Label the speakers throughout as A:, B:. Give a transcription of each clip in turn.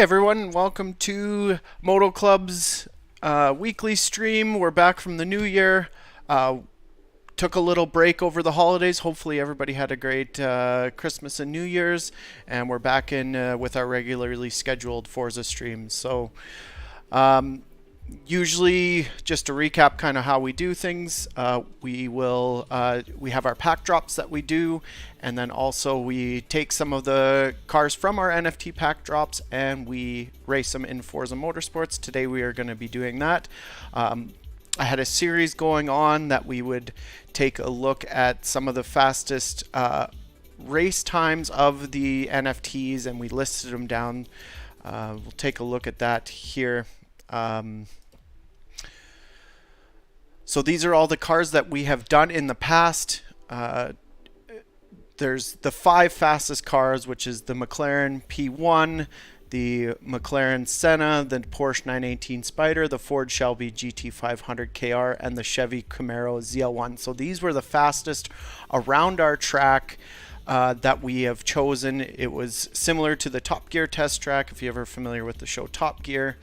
A: Hi everyone, welcome to Moto Club's weekly stream. We're back from the new year. Took a little break over the holidays. Hopefully everybody had a great Christmas and New Year's, and we're back in with our regularly scheduled Forza streams. Um, Usually, just to recap kind of how we do things, we have our pack drops that we do, and then also we take some of the cars from our NFT pack drops and we race them in Forza Motorsports. Today we are going to be doing that. I had a series going on that we would take a look at some of the fastest race times of the NFTs, and we listed them down. We'll take a look at that here. So these are all the cars that we have done in the past. There's the 5 fastest cars, which is the McLaren P1, the McLaren Senna, the Porsche 918 Spyder, the Ford Shelby GT500 KR, and the Chevy Camaro ZL1. So these were the fastest around our track that we have chosen. It was similar to the Top Gear test track, if you're ever familiar with the show Top Gear.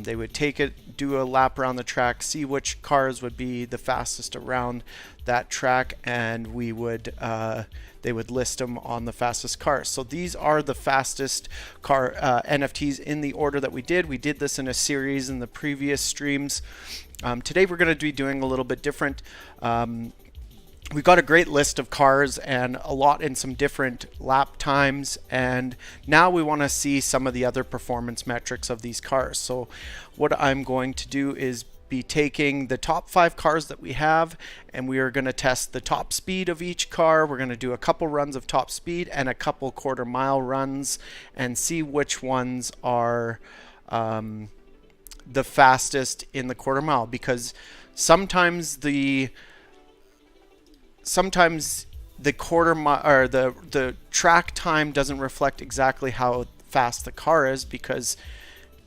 A: They would take it, do a lap around the track, see which cars would be the fastest around that track, and they would list them on the fastest cars. So these are the fastest car NFTs in the order that we did. We did this in a series in the previous streams. Today we're going to be doing a little bit different. We've got a great list of cars and a lot in some different lap times, and now we want to see some of the other performance metrics of these cars. So what I'm going to do is be taking the top 5 cars that we have, and we are going to test the top speed of each car. We're going to do a couple runs of top speed and a couple quarter-mile runs and see which ones are the fastest in the quarter mile, because sometimes the quarter mile or the track time doesn't reflect exactly how fast the car is, because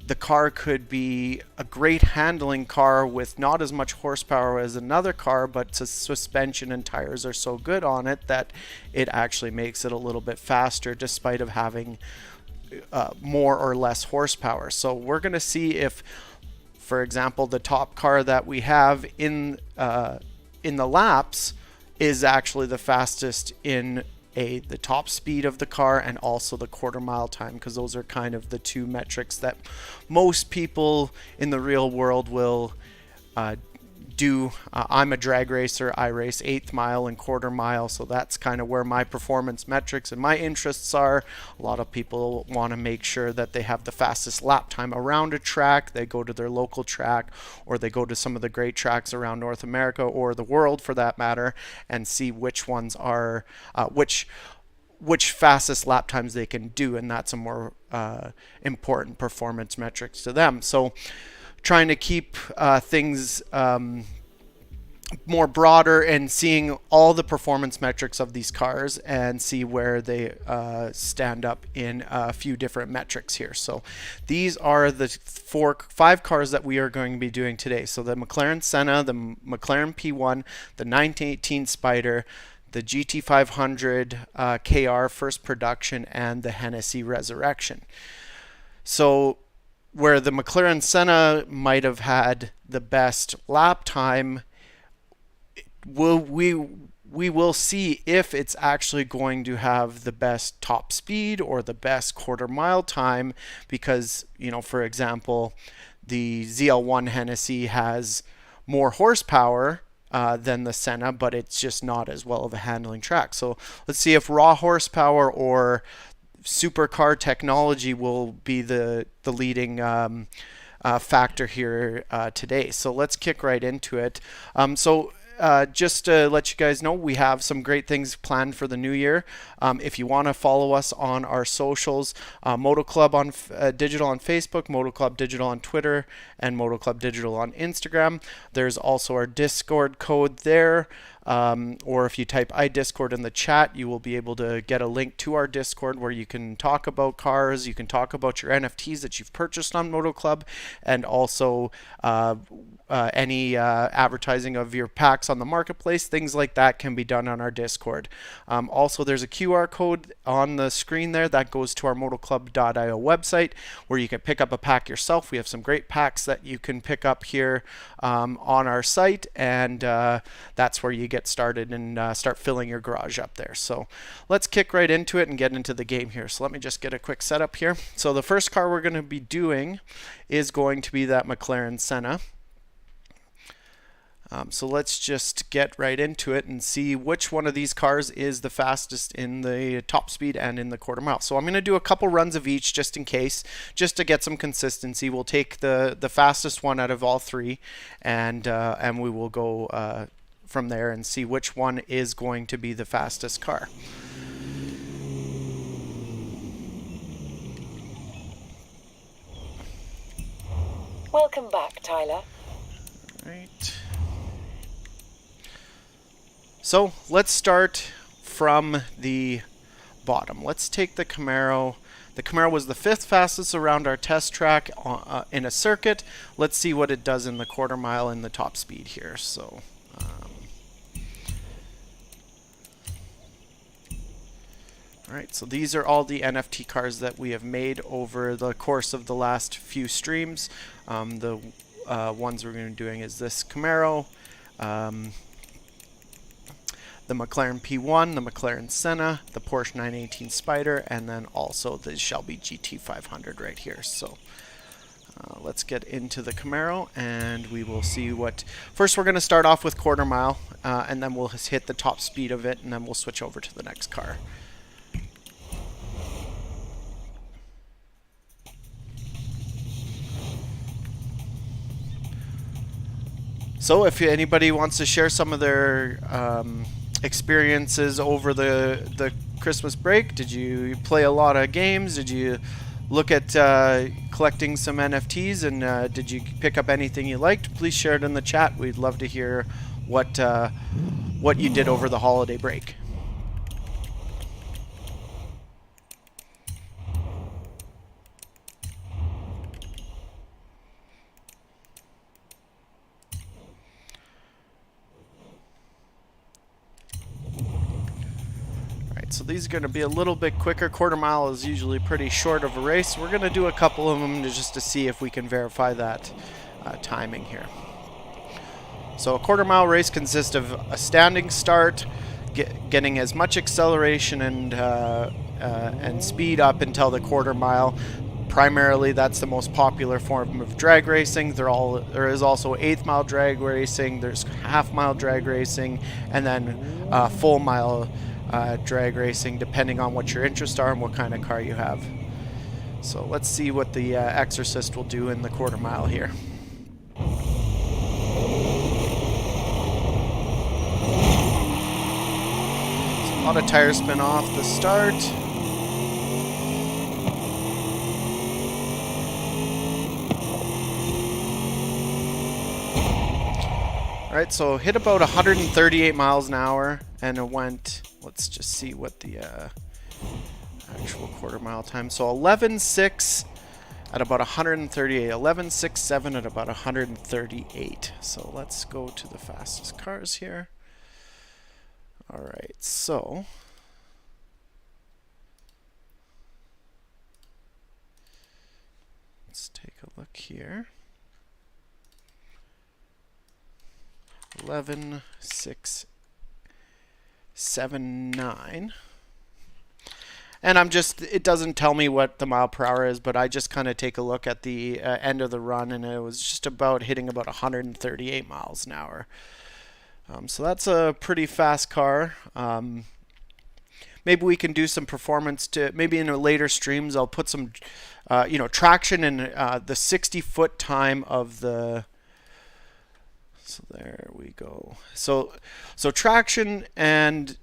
A: the car could be a great handling car with not as much horsepower as another car, but the suspension and tires are so good on it that it actually makes it a little bit faster despite of having more or less horsepower. So we're going to see if, for example, the top car that we have in the laps is actually the fastest in the top speed of the car and also the quarter mile time, because those are kind of the two metrics that most people in the real world will do. I'm a drag racer. I race 1/8 mile and quarter mile, so that's kind of where my performance metrics and my interests are. A lot of people want to make sure that they have the fastest lap time around a track. They go to their local track, or they go to some of the great tracks around North America or the world for that matter, and see which ones are which fastest lap times they can do, and that's a more important performance metrics to them. So trying to keep things more broader and seeing all the performance metrics of these cars and see where they stand up in a few different metrics here. So these are the 5 cars that we are going to be doing today. So the McLaren Senna, the McLaren P1, the 918 Spyder, the GT500 KR first production, and the Hennessy Resurrection. So where the McLaren Senna might have had the best lap time, we will see if it's actually going to have the best top speed or the best quarter mile time, because, you know, for example, the ZL1 Hennessy has more horsepower than the Senna, but it's just not as well of a handling track. So let's see if raw horsepower or supercar technology will be the leading factor here today. So let's kick right into it. Just to let you guys know, we have some great things planned for the new year. If you want to follow us on our socials, Moto Club on Digital on Facebook, Moto Club Digital on Twitter, and Moto Club Digital on Instagram. There's also our Discord code there. or if you type iDiscord in the chat, you will be able to get a link to our Discord where you can talk about cars, you can talk about your NFTs that you've purchased on Moto Club, and also any advertising of your packs on the marketplace. Things like that can be done on our Discord. Also, there's a QR code on the screen there that goes to our motoclub.io website where you can pick up a pack yourself. We have some great packs that you can pick up here on our site, and that's where you get started and start filling your garage up there. So let's kick right into it and get into the game here. So let me just get a quick setup here. So the first car we're going to be doing is going to be that McLaren Senna. So let's just get right into it and see which one of these cars is the fastest in the top speed and in the quarter mile. So I'm going to do a couple runs of each just in case, just to get some consistency. We'll take the fastest one out of all three, and we will go from there and see which one is going to be the fastest car.
B: Welcome back, Tyler.
A: All right. So let's start from the bottom. Let's take the Camaro. The Camaro was the 5th fastest around our test track in a circuit. Let's see what it does in the quarter mile in the top speed here. So, all right, so these are all the NFT cars that we have made over the course of the last few streams. The ones we're going to be doing is this Camaro, the McLaren P1, the McLaren Senna, the Porsche 918 Spyder, and then also the Shelby GT500 right here. So let's get into the Camaro and we will see what... First we're going to start off with quarter mile, and then we'll hit the top speed of it, and then we'll switch over to the next car. So if anybody wants to share some of their experiences over the Christmas break, did you play a lot of games? Did you look at collecting some NFTs, and did you pick up anything you liked? Please share it in the chat. We'd love to hear what you did over the holiday break. So these are going to be a little bit quicker. Quarter mile is usually pretty short of a race. We're going to do a couple of them just to see if we can verify that timing here. So a quarter mile race consists of a standing start, getting as much acceleration and speed up until the quarter mile. Primarily, that's the most popular form of drag racing. There is also 1/8 mile drag racing. There's half-mile drag racing, and then full mile drag racing, depending on what your interests are and what kind of car you have. So let's see what the Exorcist will do in the quarter mile here. So a lot of tire spin off the start. Alright, so hit about 138 miles an hour, and it went, let's just see what the actual quarter mile time. So 11.6 at about 138, 11.67 at about 138. So let's go to the fastest cars here. Alright, so let's take a look here. 11.679, and it doesn't tell me what the mile per hour is, but I just kind of take a look at the end of the run, and it was just about hitting about 138 miles an hour. So that's a pretty fast car. Maybe we can do some performance maybe in later streams. I'll put some traction in the 60-foot time of the... So there we go. So traction, and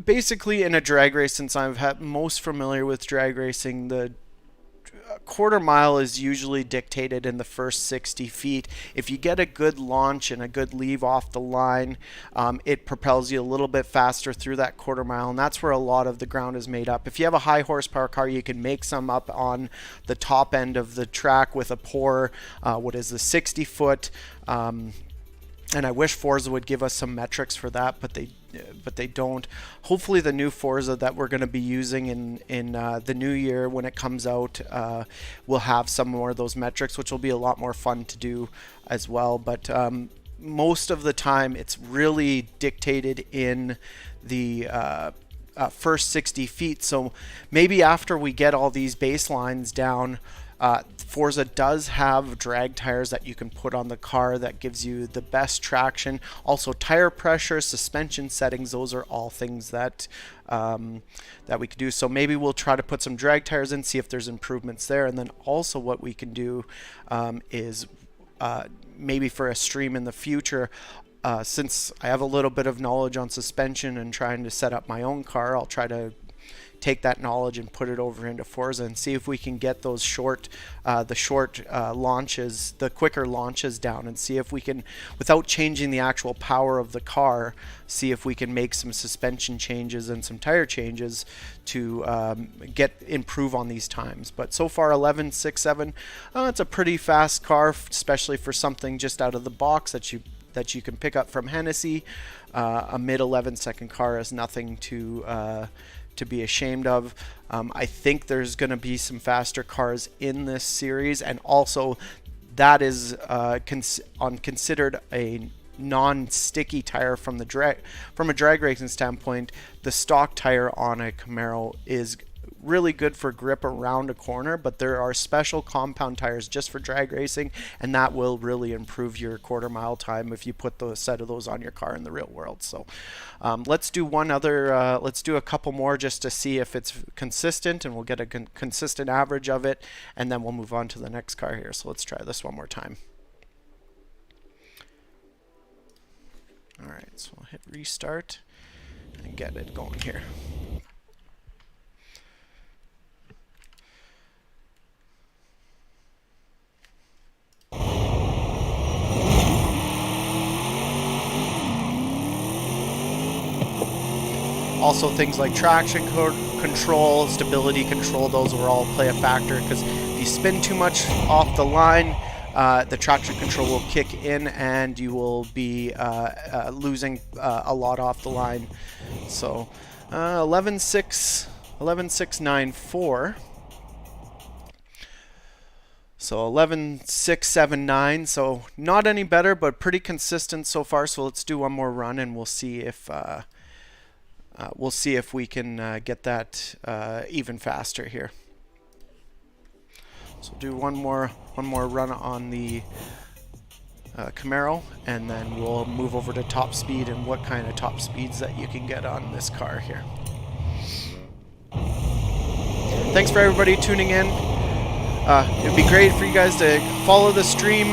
A: basically in a drag race, since I'm most familiar with drag racing, the a quarter mile is usually dictated in the first 60 feet. If you get a good launch and a good leave off the line, it propels you a little bit faster through that quarter mile, and that's where a lot of the ground is made up. If you have a high horsepower car, you can make some up on the top end of the track with a poor, what is the 60 foot. And I wish Forza would give us some metrics for that, but they don't. Hopefully the new Forza that we're going to be using in the new year when it comes out will have some more of those metrics, which will be a lot more fun to do as well. But most of the time it's really dictated in the first 60 feet. So maybe after we get all these baselines down, Forza does have drag tires that you can put on the car that gives you the best traction. Also tire pressure, suspension settings, those are all things that that we could do. So maybe we'll try to put some drag tires in, see if there's improvements there. And then also what we can do is maybe for a stream in the future, since I have a little bit of knowledge on suspension and trying to set up my own car, I'll try to take that knowledge and put it over into Forza and see if we can get those short launches, the quicker launches down, and see if we can, without changing the actual power of the car, see if we can make some suspension changes and some tire changes to improve on these times. But so far 11.67, it's a pretty fast car, especially for something just out of the box that you can pick up from Hennessy. A mid 11-second car is nothing to be ashamed of. I think there's going to be some faster cars in this series, and also that is considered a non-sticky tire from a drag racing standpoint. The stock tire on a Camaro is really good for grip around a corner, but there are special compound tires just for drag racing, and that will really improve your quarter mile time if you put a set of those on your car in the real world. So let's do let's do a couple more just to see if it's consistent, and we'll get a consistent average of it, and then we'll move on to the next car here. So let's try this one more time. All right, so we'll hit restart and get it going here. Also things like traction control, stability control, those will all play a factor, because if you spin too much off the line, the traction control will kick in and you will be losing a lot off the line. So 11.694. So 11.679, so not any better, but pretty consistent so far. So let's do one more run and we'll see if we can get that even faster here. So do one more run on the Camaro, and then we'll move over to top speed and what kind of top speeds that you can get on this car here. Thanks for everybody tuning in. It'd be great for you guys to follow the stream.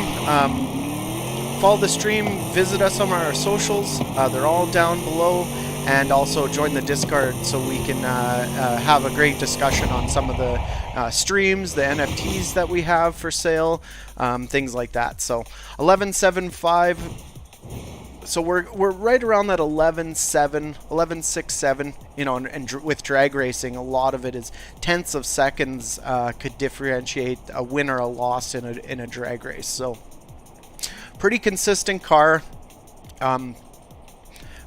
A: Visit us on our socials. They're all down below. And also join the Discord so we can have a great discussion on some of the streams, the NFTs that we have for sale, things like that. So 11.75. So we're right around that 11.7, 11.67. You know, and with drag racing, a lot of it is tenths of seconds could differentiate a win or a loss in a drag race. So pretty consistent car.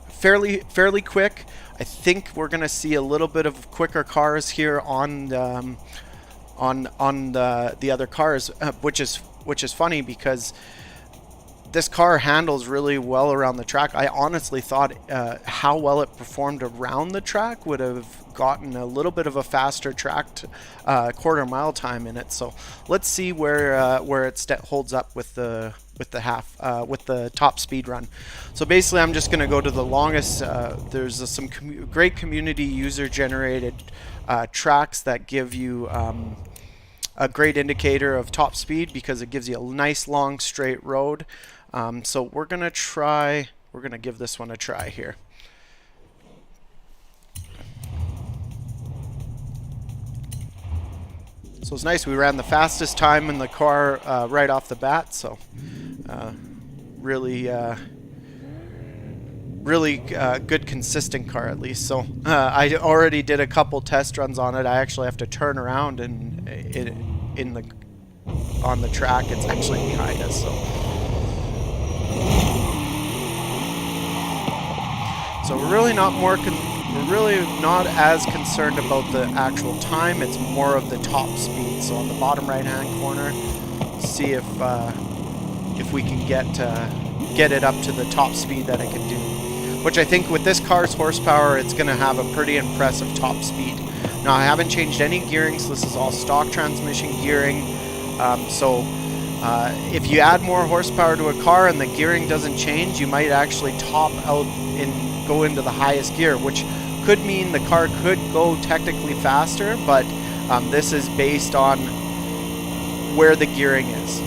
A: Fairly quick. I think we're going to see a little bit of quicker cars here on the other cars, which is funny because this car handles really well around the track. I honestly thought how well it performed around the track would have gotten a little bit of a faster tracked quarter mile time in it. So let's see where it holds up with the top speed run. So basically I'm just going to go to the longest. There's some great community user generated tracks that give you a great indicator of top speed because it gives you a nice long straight road. So we're going to give this one a try here. So it's nice. We ran the fastest time in the car right off the bat. So really, really good consistent car at least. So I already did a couple test runs on it. I actually have to turn around and in the on the track. It's actually behind us. So we're really not as concerned about the actual time. It's more of the top speed. So on the bottom right hand corner, see if we can get it up to the top speed that it can do. Which I think with this car's horsepower, it's going to have a pretty impressive top speed. Now I haven't changed any gearing, so this is all stock transmission gearing. If you add more horsepower to a car and the gearing doesn't change, you might actually top out and go into the highest gear, which could mean the car could go technically faster, but this is based on where the gearing is.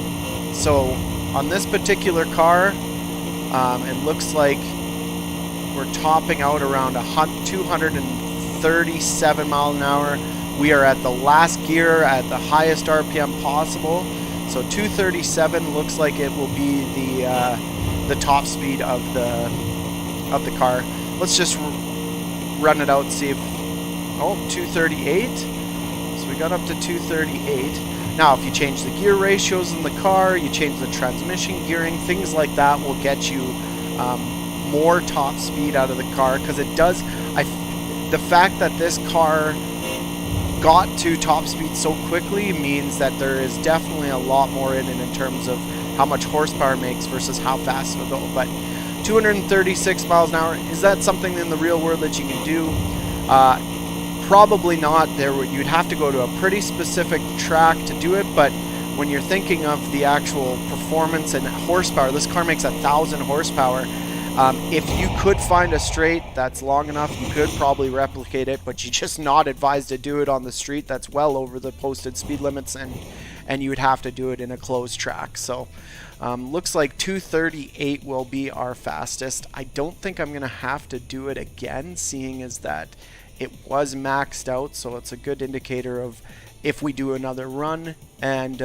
A: So on this particular car, it looks like we're topping out around 237 miles an hour. We are at the last gear at the highest RPM possible. So 237 looks like it will be the top speed of the car. Let's just run it out and see if 238. So we got up to 238. Now, if you change the gear ratios in the car, you change the transmission gearing, things like that will get you more top speed out of the car, because it does. The fact that this car got to top speed so quickly means that there is definitely a lot more in it in terms of how much horsepower it makes versus how fast it'll go. But 236 miles an hour, is that something in the real world that you can do? Probably not. You'd have to go to a pretty specific track to do it, but when you're thinking of the actual performance and horsepower, this car makes 1,000 horsepower. If you could find a straight that's long enough, you could probably replicate it, but you're just not advised to do it on the street that's well over the posted speed limits, and you would have to do it in a closed track. So looks like 238 will be our fastest. I don't think I'm going to have to do it again, seeing as that it was maxed out, so it's a good indicator of if we do another run and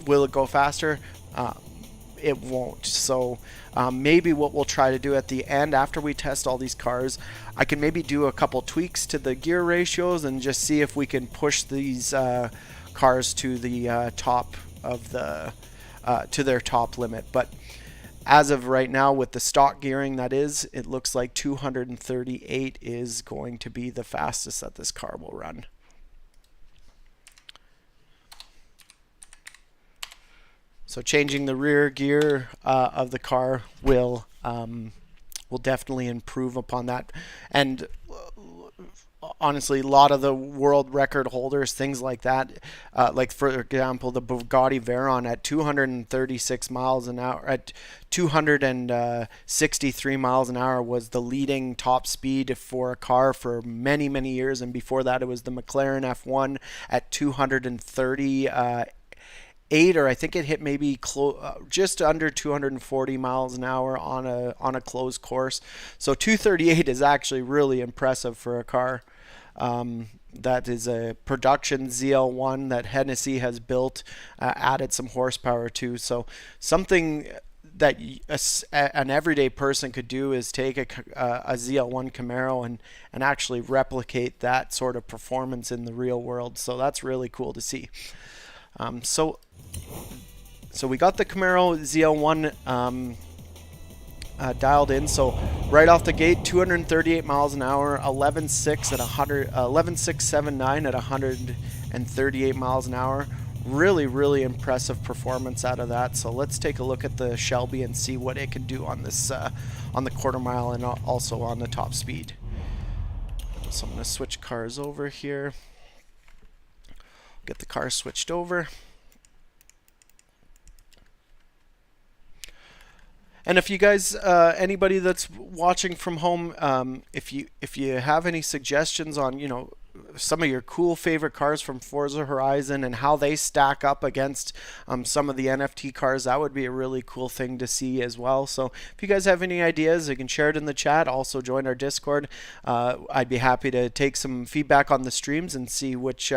A: will it go faster. It won't. So maybe what we'll try to do at the end, after we test all these cars, I can maybe do a couple tweaks to the gear ratios and just see if we can push these cars to the top of the to their top limit. But as of right now, with the stock gearing, that is, it looks like 238 is going to be the fastest that this car will run. So changing the rear gear of the car will definitely improve upon that. And honestly, a lot of the world record holders, things like that, like for example, the Bugatti Veyron at 236 miles an hour, at 263 miles an hour was the leading top speed for a car for many, many years. And before that, it was the McLaren F1 at 230 or I think it hit maybe just under 240 miles an hour on a closed course. So 238 is actually really impressive for a car. That is a production ZL1 that Hennessy has built, added some horsepower to. So something that an everyday person could do is take a ZL1 Camaro and actually replicate that sort of performance in the real world. So that's really cool to see. So we got the Camaro ZL1 dialed in. So right off the gate, 238 miles an hour, 11.679 at 138 miles an hour. Really, really impressive performance out of that. So let's take a look at the Shelby and see what it can do on this on the quarter mile and also on the top speed. So I'm going to switch cars over here. Get the car switched over. And if you guys, anybody that's watching from home, if you have any suggestions on, some of your cool favorite cars from Forza Horizon and how they stack up against some of the NFT cars. That would be a really cool thing to see as well. So if you guys have any ideas, you can share it in the chat. Also join our Discord. I'd be happy to take some feedback on the streams and see which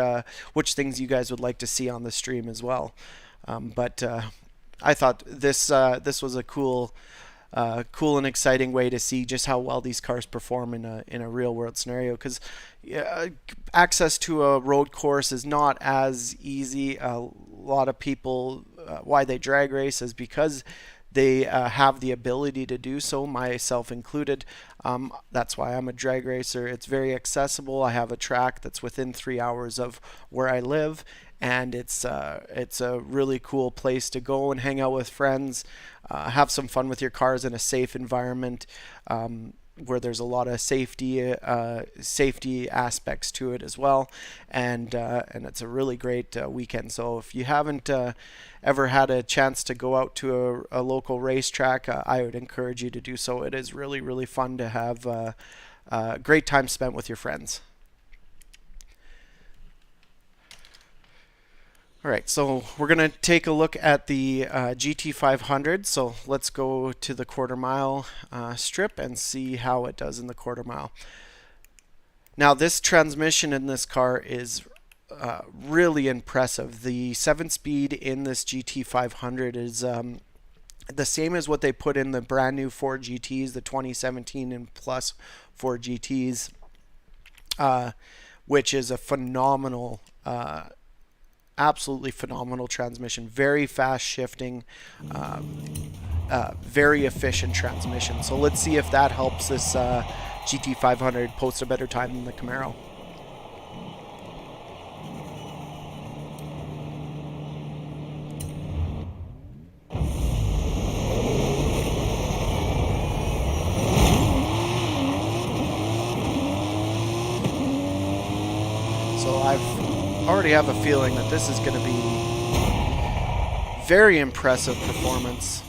A: things you guys would like to see on the stream as well. But I thought this was a cool and exciting way to see just how well these cars perform in a real world scenario, because access to a road course is not as easy. A lot of people, why they drag race is because they have the ability to do so, myself included. That's why I'm a drag racer. It's very accessible. I have a track that's within 3 hours of where I live, and it's a really cool place to go and hang out with friends, have some fun with your cars in a safe environment, where there's a lot of safety aspects to it as well, and it's a really great weekend. So if you haven't ever had a chance to go out to a local racetrack, I would encourage you to do so. It is really, really fun to have a great time spent with your friends. All right, so we're going to take a look at the GT500. So let's go to the quarter mile strip and see how it does in the quarter mile. Now, this transmission in this car is really impressive. The 7-speed in this GT500 is the same as what they put in the brand new Ford GTs, the 2017 and plus Ford GTs, which is a phenomenal absolutely phenomenal transmission. Very fast shifting, very efficient transmission. So let's see if that helps this GT500 post a better time than the Camaro. So I already have a feeling that this is going to be very impressive performance.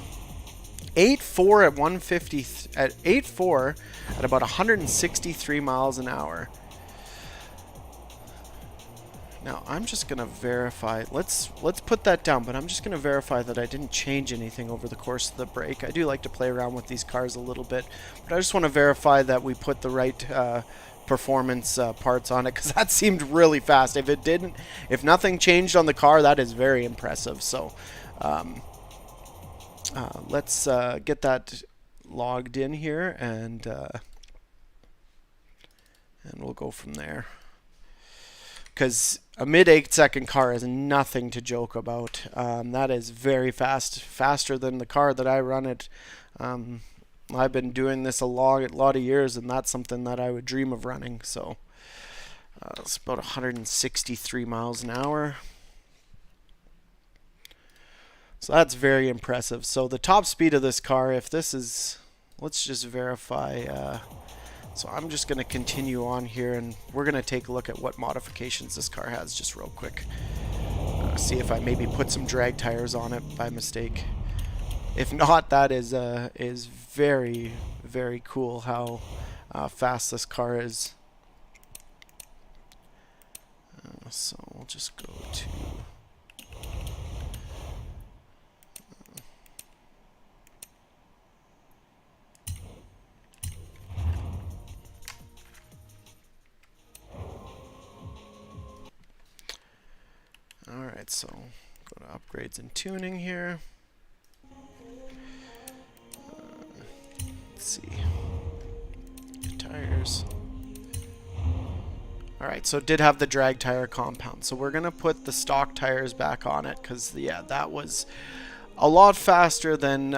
A: 8.4 at 150 at 8.4 at about 163 miles an hour. Now I'm just going to verify. Let's put that down, but I'm just going to verify that I didn't change anything over the course of the break. I do like to play around with these cars a little bit, but I just want to verify that we put the right performance parts on it, because that seemed really fast. If nothing changed on the car, that is very impressive. So let's get that logged in here, and we'll go from there, because a mid 8-second car is nothing to joke about. That is very fast, faster than the car that I run it. I've been doing this a lot of years, and that's something that I would dream of running. So it's about 163 miles an hour. So that's very impressive. So the top speed of this car, if this is, let's just verify. So I'm just going to continue on here, and we're going to take a look at what modifications this car has just real quick. See if I maybe put some drag tires on it by mistake. If not, that is very, very cool how fast this car is. So we'll just go to... Alright, so go to upgrades and tuning here. Let's see. Tires. Alright, so it did have the drag tire compound. So we're going to put the stock tires back on it, because, yeah, that was a lot faster than,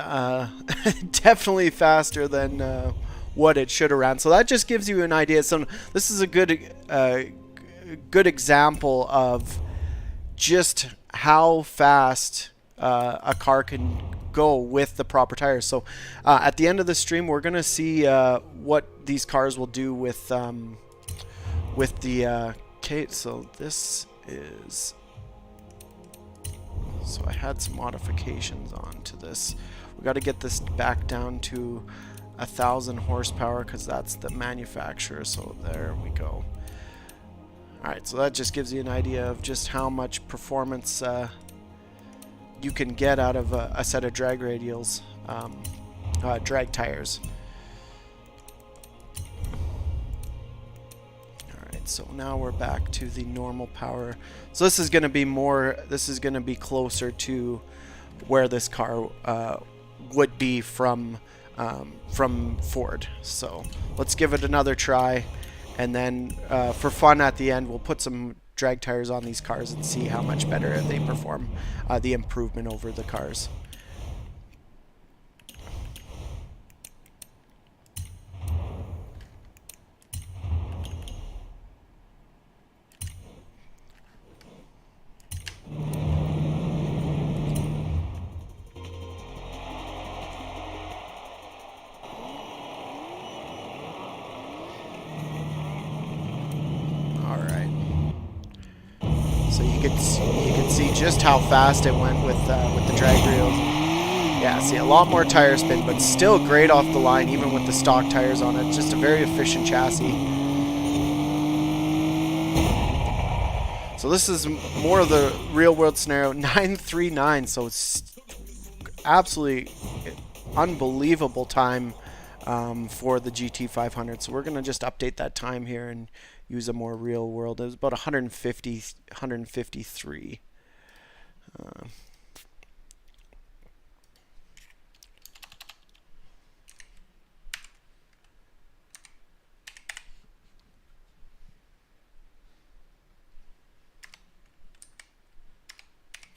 A: definitely faster than what it should have ran. So that just gives you an idea. So this is a good example of just how fast a car can go with the proper tires. So at the end of the stream, we're gonna see what these cars will do with the okay. So this is, so I had some modifications onto this. We got to get this back down to 1,000 horsepower, because that's the manufacturer. So there we go. Alright, so that just gives you an idea of just how much performance you can get out of a set of drag radials, drag tires. Alright, so now we're back to the normal power. So this is going to be closer to where this car would be from Ford. So let's give it another try, and then for fun at the end we'll put some drag tires on these cars and see how much better they perform, the improvement over the cars. So you can see just how fast it went with the drag reel. Yeah, see a lot more tire spin, but still great off the line, even with the stock tires on it. Just a very efficient chassis. So this is more of the real world scenario. 939. So it's absolutely unbelievable time for the GT500. So we're gonna just update that time here and use a more real world. It was about 153. All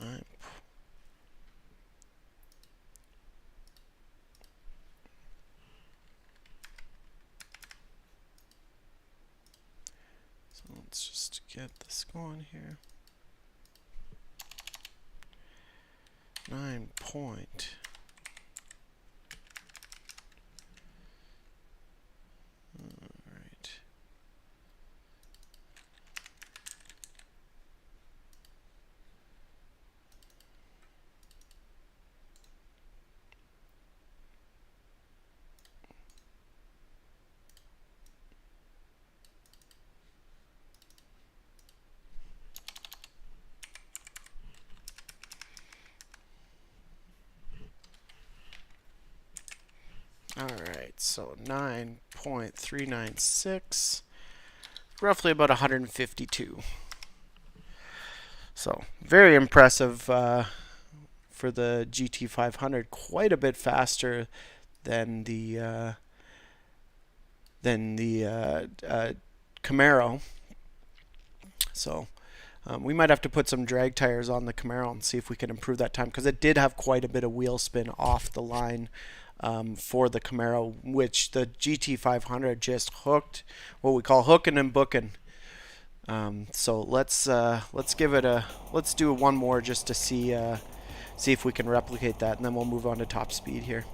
A: right. So let's just get this going here. 9 point. All right. Alright, so 9.396, roughly about 152. So very impressive for the GT500. Quite a bit faster than the Camaro. So we might have to put some drag tires on the Camaro and see if we can improve that time, because it did have quite a bit of wheel spin off the line for the Camaro, which the GT500 just hooked, what we call hooking and booking. So let's do one more just to see if we can replicate that, and then we'll move on to top speed here.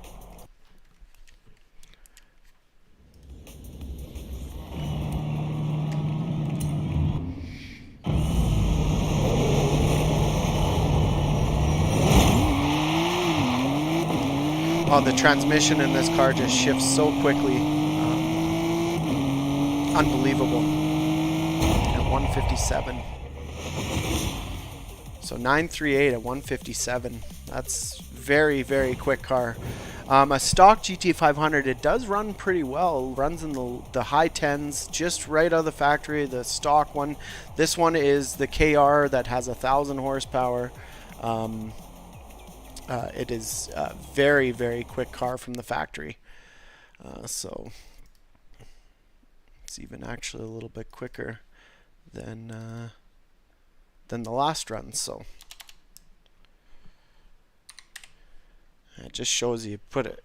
A: Oh, the transmission in this car just shifts so quickly. Unbelievable. At 157. So 938 at 157. That's very, very quick car. A stock GT500, it does run pretty well. It runs in the high 10s, just right out of the factory, the stock one. This one is the KR that has 1,000 horsepower. It is a very, very quick car from the factory. So it's even actually a little bit quicker than the last run. So it just shows you put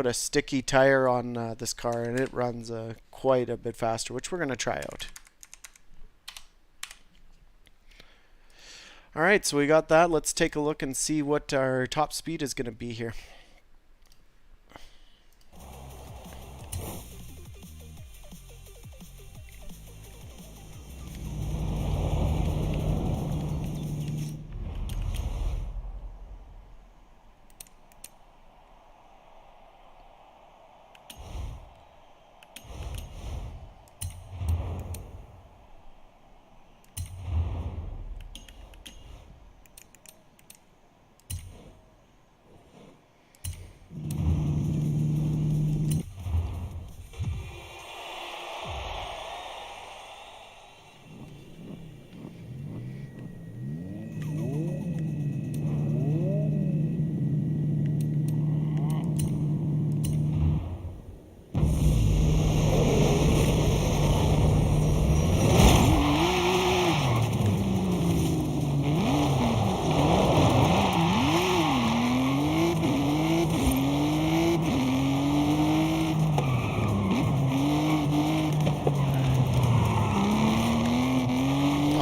A: a sticky tire on this car and it runs quite a bit faster, which we're going to try out. Alright, so we got that. Let's take a look and see what our top speed is going to be here.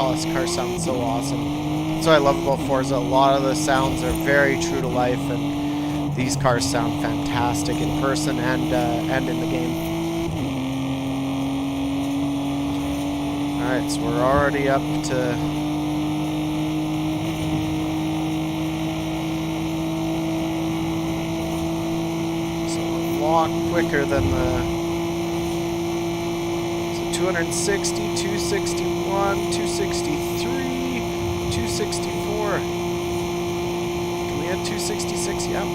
A: Oh, this car sounds so awesome. That's what I love about Forza. A lot of the sounds are very true to life, and these cars sound fantastic in person and in the game. Alright, so we're already up to... So a lot quicker than the... 260, 261, 263, 264. Can we hit 266? Yep.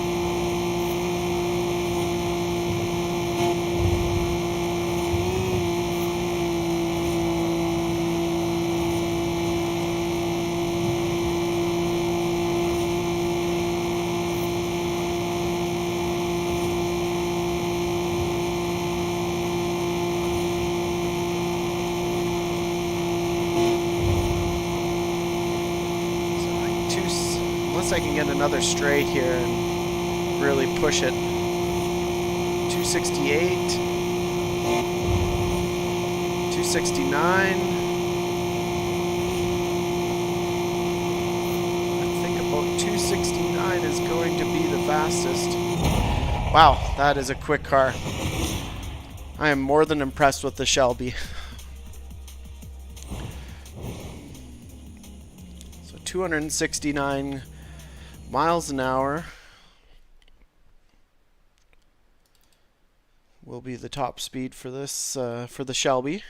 A: Unless I can get another straight here and really push it. 268, 269. I think about 269 is going to be the fastest. Wow, that is a quick car. I am more than impressed with the Shelby. So 269 miles an hour will be the top speed for this for the Shelby.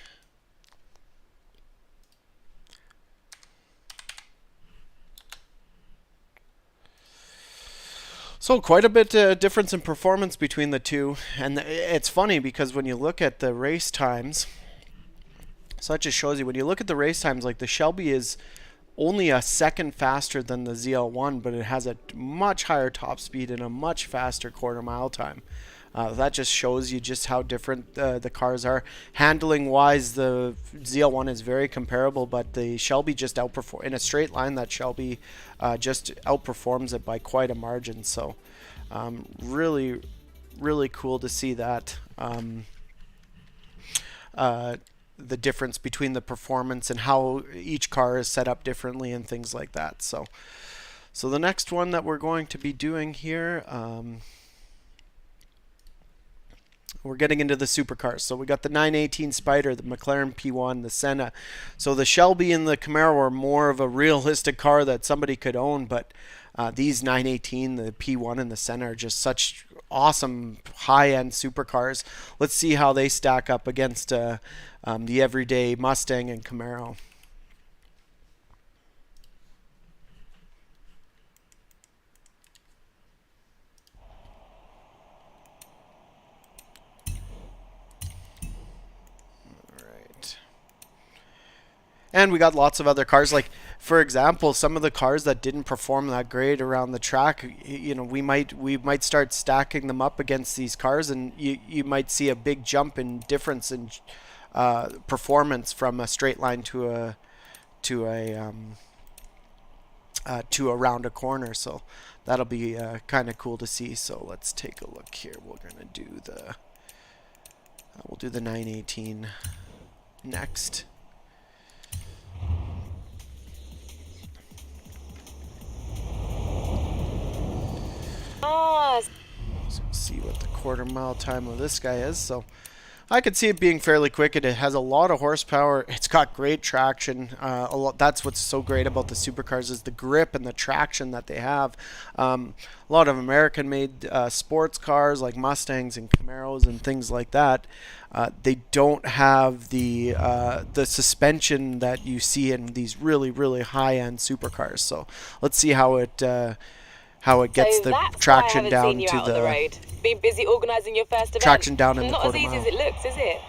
A: So quite a bit difference in performance between the two, and it's funny because when you look at the race times, so that just shows you when you look at the race times, like the Shelby is only a second faster than the ZL1, but it has a much higher top speed and a much faster quarter mile time. That just shows you just how different the cars are. Handling wise, the ZL1 is very comparable, but the Shelby just outperforms in a straight line. That Shelby just outperforms it by quite a margin. So really, really cool to see that. The difference between the performance and how each car is set up differently and things like that. So the next one that we're going to be doing here, we're getting into the supercars. So we got the 918 Spider, the McLaren P1, the Senna. So the Shelby and the Camaro are more of a realistic car that somebody could own, but these 918, the P1 and the Senna are just such awesome high-end supercars. Let's see how they stack up against the everyday Mustang and Camaro. And we got lots of other cars, like for example, some of the cars that didn't perform that great around the track, you know, we might start stacking them up against these cars, and you might see a big jump in difference in performance from a straight line to around a corner. So that'll be kind of cool to see. So let's take a look here. We're gonna do we'll do the 918 next. So see what the quarter mile time of this guy is. So I could see it being fairly quick. It has a lot of horsepower. It's got great traction. That's what's so great about the supercars is the grip and the traction that they have. A lot of American-made sports cars like Mustangs and Camaros and things like that. They don't have the suspension that you see in these really, really high-end supercars. So let's see how it gets the traction down to the
B: road. Been busy organising your first event.
A: Traction down in the
B: Not
A: quarter
B: as easy
A: mile.
B: as it looks, is it?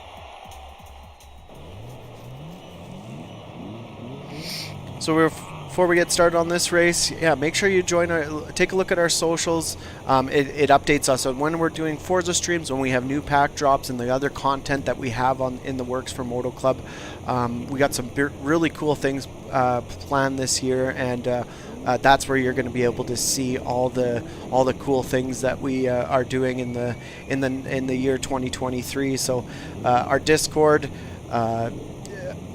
A: So before we get started on this race, yeah, make sure you take a look at our socials. It updates us on when we're doing Forza streams, when we have new pack drops, and the other content that we have in the works for Moto Club. We got some really cool things planned this year, and that's where you're going to be able to see all the cool things that we are doing in the year 2023. So our Discord,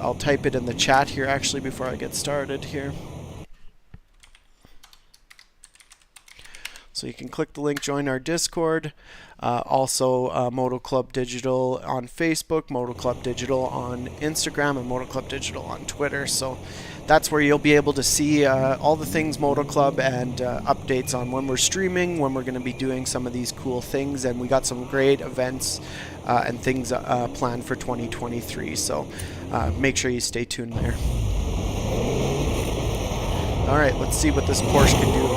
A: I'll type it in the chat here actually before I get started here. So you can click the link, join our Discord. Also, Moto Club Digital on Facebook, Moto Club Digital on Instagram, and Moto Club Digital on Twitter. So that's where you'll be able to see all the things Moto Club and updates on when we're streaming, when we're going to be doing some of these cool things. And we got some great events and things planned for 2023. So make sure you stay tuned there. All right, let's see what this Porsche can do.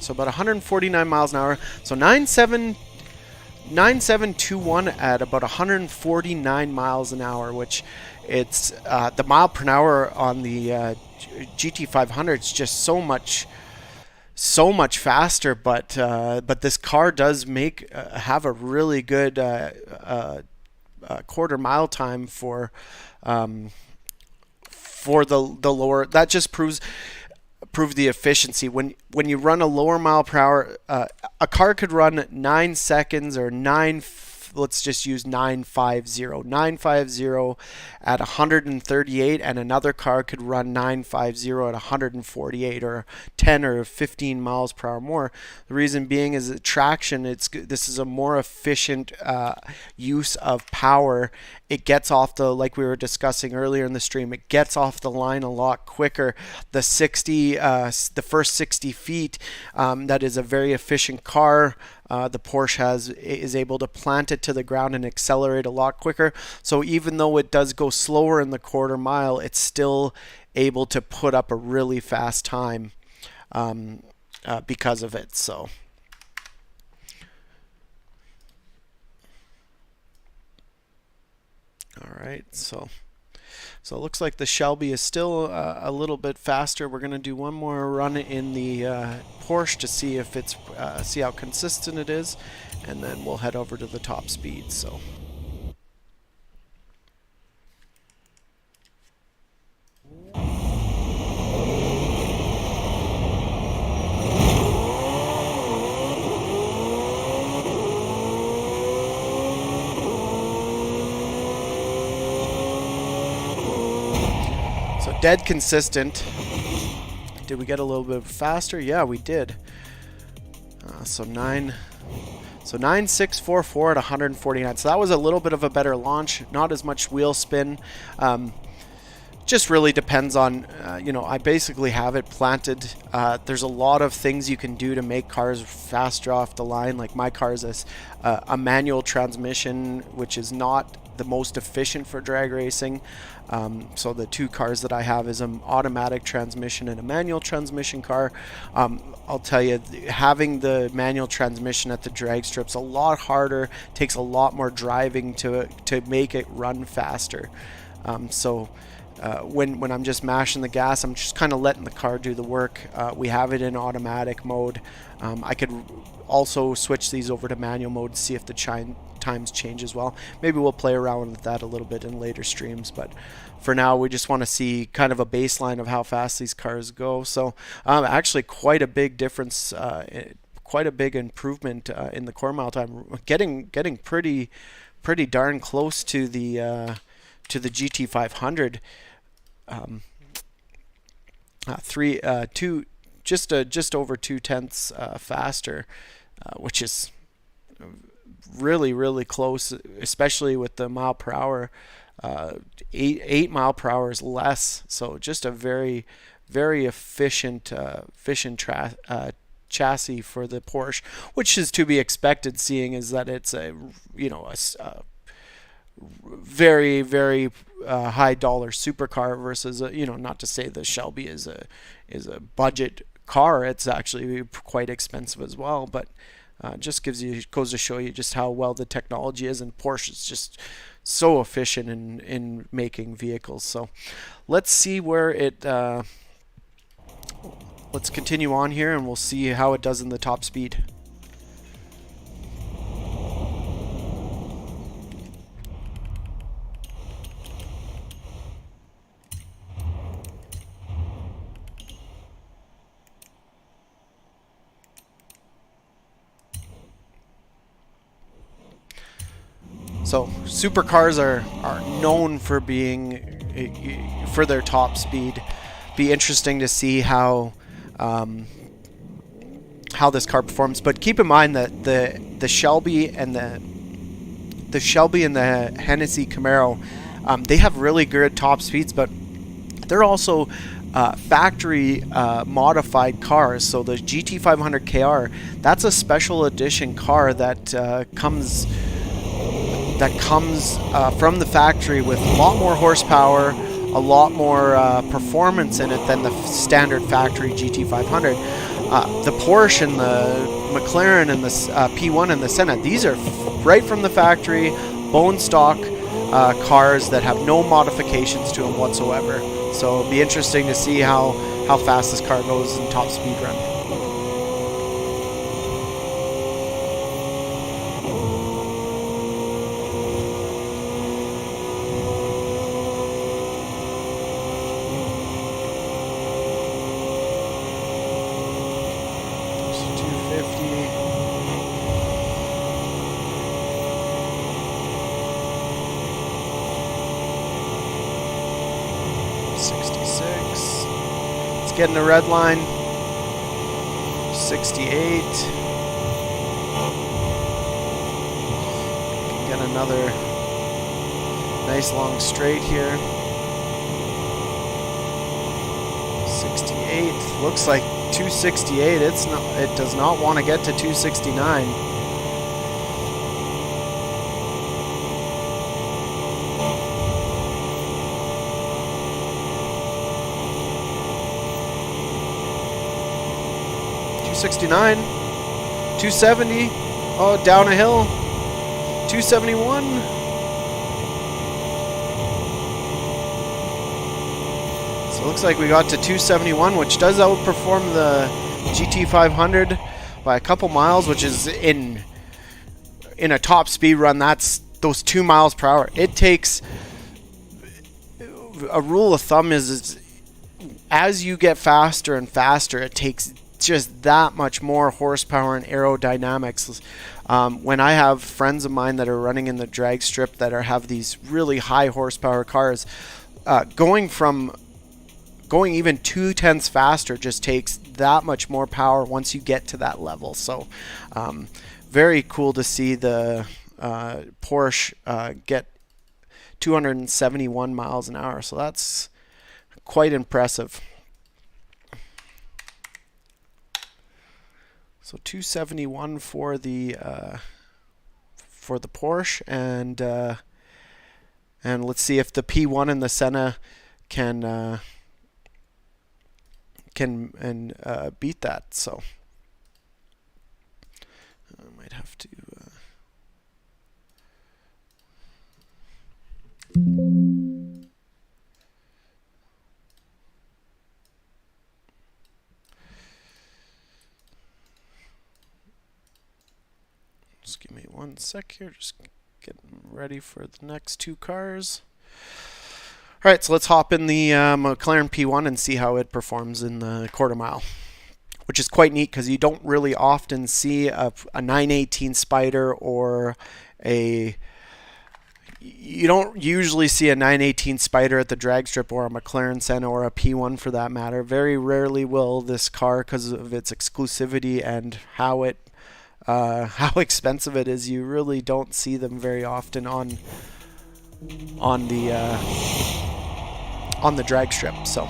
A: So about 149 miles an hour. So 9721 at about 149 miles an hour, which it's the mile per hour on the GT500 is just so much faster. But this car does have a really good quarter mile time for the lower. That just proves the efficiency. When you run a lower mile per hour, a car could run 9 seconds or let's just use 950 at 138, and another car could run 950 at 148 or 10 or 15 miles per hour more. The reason being is that traction, this is a more efficient use of power. It gets off like we were discussing earlier in the stream, it gets off the line a lot quicker. The first 60 feet, that is a very efficient car. The Porsche is able to plant it to the ground and accelerate a lot quicker. So even though it does go slower in the quarter mile, it's still able to put up a really fast time because of it. So. All right, so it looks like the Shelby is still a little bit faster. We're going to do one more run in the Porsche to see if see how consistent it is, and then we'll head over to the top speed. So. Dead consistent. Did we get a little bit faster? Yeah, we did. So 9644 at 149. So that was a little bit of a better launch. Not as much wheel spin. Just really depends on, I basically have it planted. There's a lot of things you can do to make cars faster off the line. Like my car is a manual transmission, which is not the most efficient for drag racing. So the two cars that I have is an automatic transmission and a manual transmission car. I'll tell you, having the manual transmission at the drag strip's a lot harder, takes a lot more driving to make it run faster. When I'm just mashing the gas, I'm just kind of letting the car do the work. We have it in automatic mode. I could also switch these over to manual mode to see if the times change as well. Maybe we'll play around with that a little bit in later streams, but for now we just want to see kind of a baseline of how fast these cars go. So actually quite a big difference, quite a big improvement in the core mile time, getting pretty darn close to the GT500. Just over 0.2 faster, which is really close, especially with the mile per hour. 8 mile per hour is less, so just a very efficient chassis for the Porsche, which is to be expected, seeing as that it's a very high dollar supercar versus not to say the Shelby is a budget car. It's actually quite expensive as well, but just goes to show you just how well the technology is, and Porsche is just so efficient in making vehicles. So let's see where it let's continue on here and we'll see how it does in the top speed. So supercars are known for being for their top speed. Be interesting to see how this car performs. But keep in mind that the Shelby and the Hennessy Camaro, they have really good top speeds, but they're also factory modified cars. So the GT500 KR, that's a special edition car that comes from the factory with a lot more horsepower, a lot more performance in it than the standard factory GT500. The Porsche and the McLaren and the P1 and the Senna, these are right from the factory, bone stock cars that have no modifications to them whatsoever. So it'll be interesting to see how fast this car goes in top speed run. Getting a red line. 68. Get another nice long straight here. 68. Looks like 268. It does not want to get to 269. $269, 270, oh, down a hill, 271. So it looks like we got to 271, which does outperform the GT500 by a couple miles, which is in a top speed run. That's those 2 miles per hour. It takes, a rule of thumb is as you get faster and faster, it takes just that much more horsepower and aerodynamics. When I have friends of mine that are running in the drag strip that have these really high horsepower cars, going even 2/10 faster just takes that much more power once you get to that level. So very cool to see the Porsche get 271 miles an hour. So that's quite impressive. So 271 for the Porsche, and let's see if the P1 and the Senna can beat that. So I might have to. Just give me 1 sec here, just getting ready for the next two cars. All right, so let's hop in the McLaren P1 and see how it performs in the quarter mile, which is quite neat because you don't really often see a 918 Spider or you don't usually see a 918 Spider at the drag strip, or a McLaren Senna, or a P1 for that matter. Very rarely will this car, because of its exclusivity and how expensive it is. You really don't see them very often on the drag strip. So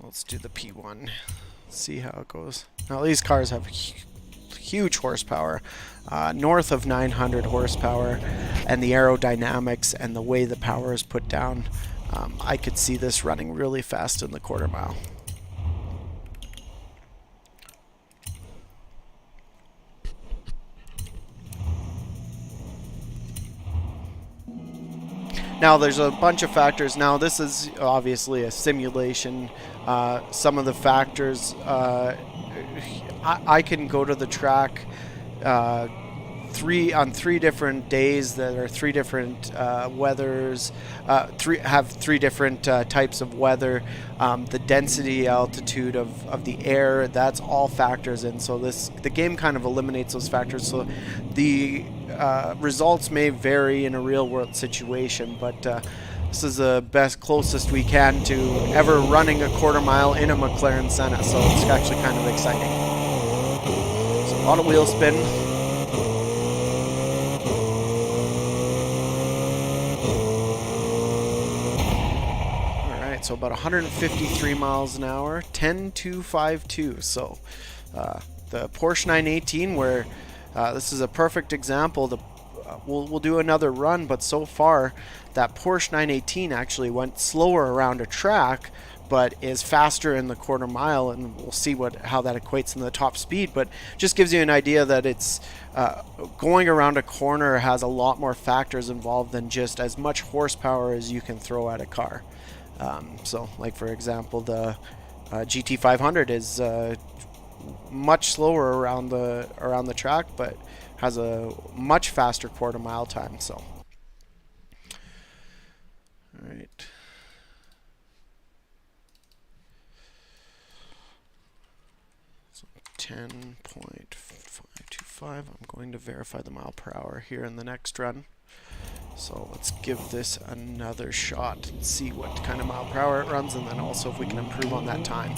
A: let's do the P1, see how it goes. Now these cars have huge horsepower, north of 900 horsepower, and the aerodynamics and the way the power is put down, I could see this running really fast in the quarter mile. Now there's a bunch of factors. Now this is obviously a simulation. Some of the factors, I can go to the track three different days that are three different weathers, three different types of weather, the density, altitude of the air. That's all factors in. So the game kind of eliminates those factors. So the results may vary in a real world situation, but this is the closest we can to ever running a quarter mile in a McLaren Senna. So it's actually kind of exciting. So a lot of wheel spin. So about 153 miles an hour, 10.252. So the Porsche 918, where this is a perfect example. We'll do another run, but so far that Porsche 918 actually went slower around a track, but is faster in the quarter mile, and we'll see how that equates in the top speed. But just gives you an idea that it's going around a corner has a lot more factors involved than just as much horsepower as you can throw at a car. So, like for example, the GT500 is much slower around the track, but has a much faster quarter mile time. So, all right. So 10.525. I'm going to verify the mile per hour here in the next run. So let's give this another shot and see what kind of mile per hour it runs, and then also if we can improve on that time.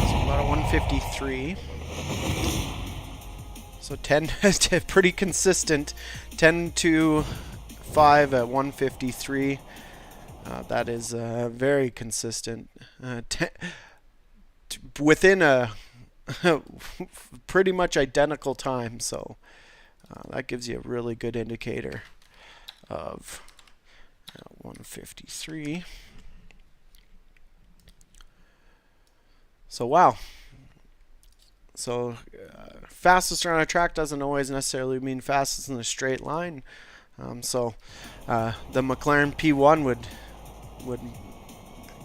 A: So about a 153. So 10, pretty consistent, 10.2 5 at 153. That is very consistent. Within a pretty much identical time. So that gives you a really good indicator of 153. So wow. So fastest around a track doesn't always necessarily mean fastest in a straight line. So the McLaren P1 would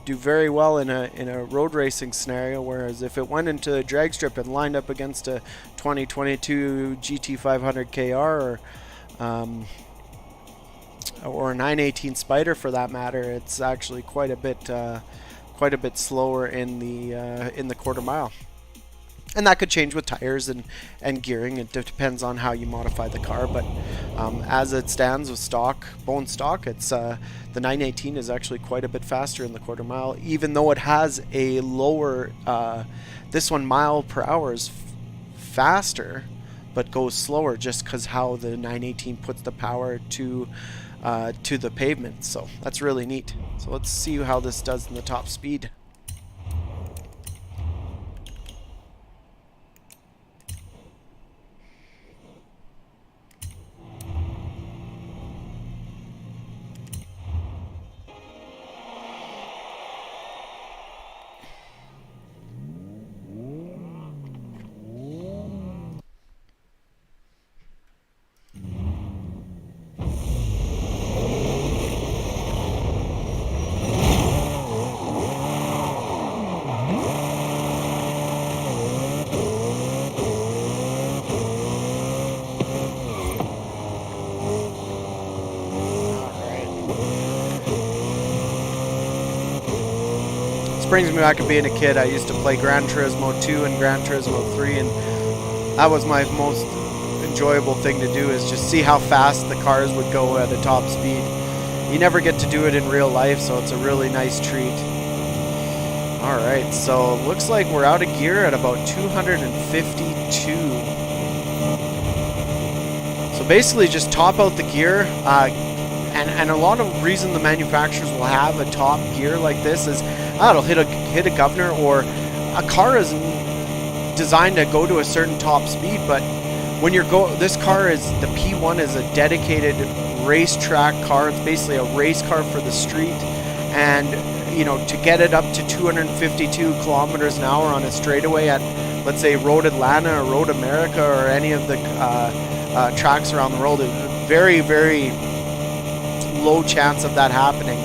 A: do very well in a road racing scenario, whereas if it went into a drag strip and lined up against a 2022 GT500 KR or a 918 Spider for that matter, it's actually quite a bit slower in the quarter mile. And that could change with tires and gearing. It depends on how you modify the car. But as it stands with bone stock, it's the 918 is actually quite a bit faster in the quarter mile, even though it has a lower. This one mile per hour is faster, but goes slower just because how the 918 puts the power to the pavement. So that's really neat. So let's see how this does in the top speed. Brings me back to being a kid. I used to play Gran Turismo 2 and Gran Turismo 3, and that was my most enjoyable thing to do, is just see how fast the cars would go at a top speed. You never get to do it in real life, so it's a really nice treat. Alright, so looks like we're out of gear at about 252. So basically just top out the gear, and a lot of reason the manufacturers will have a top gear like this is it'll hit a governor, or a car is designed to go to a certain top speed, but when this car is, the P1 is a dedicated racetrack car. It's basically a race car for the street, and to get it up to 252 kilometers an hour on a straightaway at, let's say, Road Atlanta or Road America or any of the tracks around the world, very, very low chance of that happening.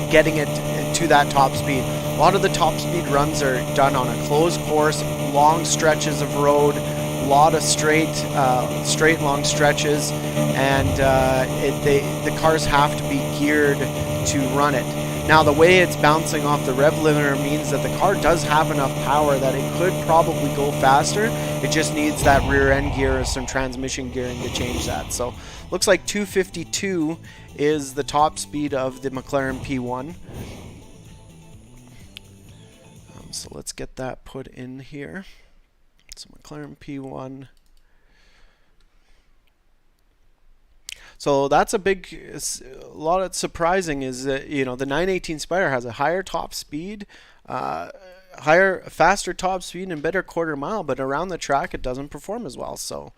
A: Getting it to that top speed. A lot of the top speed runs are done on a closed course, long stretches of road, a lot of straight long stretches, and the cars have to be geared to run it. Now, the way it's bouncing off the rev limiter means that the car does have enough power that it could probably go faster. It just needs that rear end gear or some transmission gearing to change that. So, looks like 252 is the top speed of the McLaren P1. So let's get that put in here. So McLaren P1. So that's a lot of surprising is that, the 918 Spider has a higher top speed, faster top speed and better quarter mile, but around the track it doesn't perform as well. So,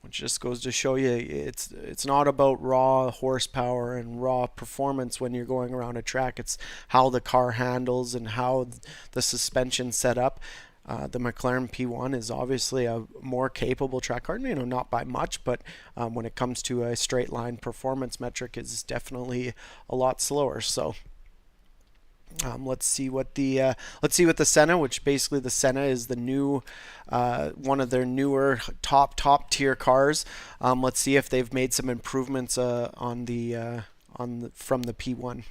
A: which just goes to show you it's not about raw horsepower and raw performance when you're going around a track. It's how the car handles and how the suspension's set up. The McLaren P1 is obviously a more capable track car, not by much, but when it comes to a straight line performance metric, is definitely a lot slower. So let's see what the Senna, which basically the Senna is the new one of their newer top tier cars. Let's see if they've made some improvements from the P1.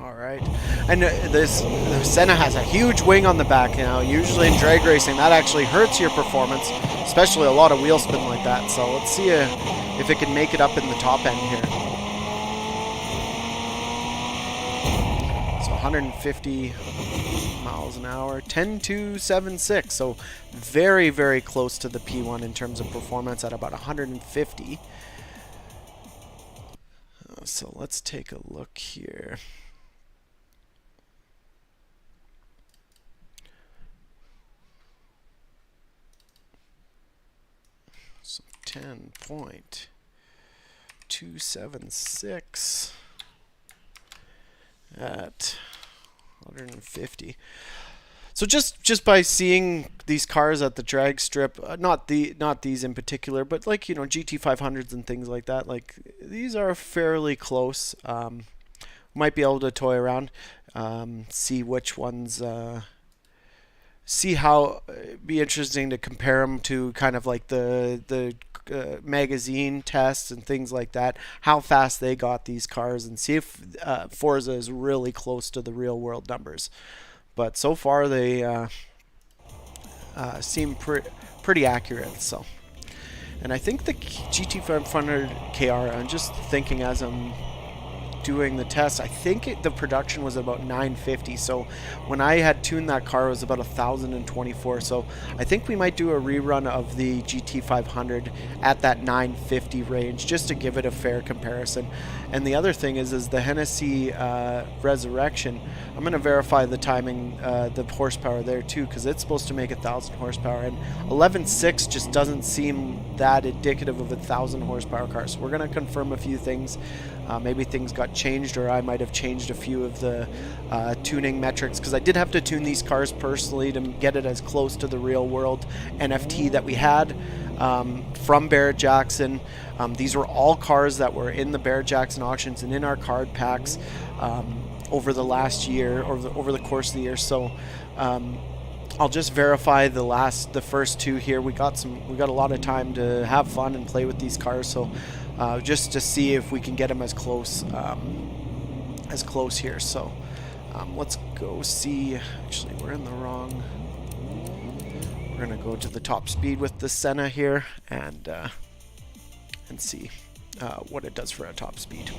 A: Right. And the Senna has a huge wing on the back. Usually in drag racing that actually hurts your performance, especially a lot of wheel spin like that. So let's see if it can make it up in the top end here. So 150 miles an hour, 10.276. So very, very close to the P1 in terms of performance at about 150. So let's take a look here. So 10.276 at 150. So just by seeing these cars at the drag strip, not these in particular, but like GT500s and things like that, like these are fairly close. Might be able to toy around, see which ones. See how be interesting to compare them to kind of like the magazine tests and things like that, how fast they got these cars, and see if Forza is really close to the real world numbers. But so far they seem pretty accurate. So, and I think the GT500 KR, I'm just thinking as I'm doing the test, I think the production was about 950. So when I had tuned that car, it was about 1,024. So I think we might do a rerun of the GT500 at that 950 range just to give it a fair comparison. And the other thing is the Hennessy Resurrection. I'm going to verify the timing, the horsepower there too, because it's supposed to make 1,000 horsepower, and 11.6 just doesn't seem that indicative of 1,000 horsepower car. So we're going to confirm a few things. Maybe things got got changed, or I might have changed a few of the tuning metrics, because I did have to tune these cars personally to get it as close to the real world NFT that we had from Barrett-Jackson. These were all cars that were in the Barrett-Jackson auctions and in our card packs over the last year, or over the course of the year. So I'll just verify the first two here. We got a lot of time to have fun and play with these cars, so just to see if we can get them as close here. So let's go see. Actually, we're in the wrong. We're gonna go to the top speed with the Senna here and see what it does for a top speed.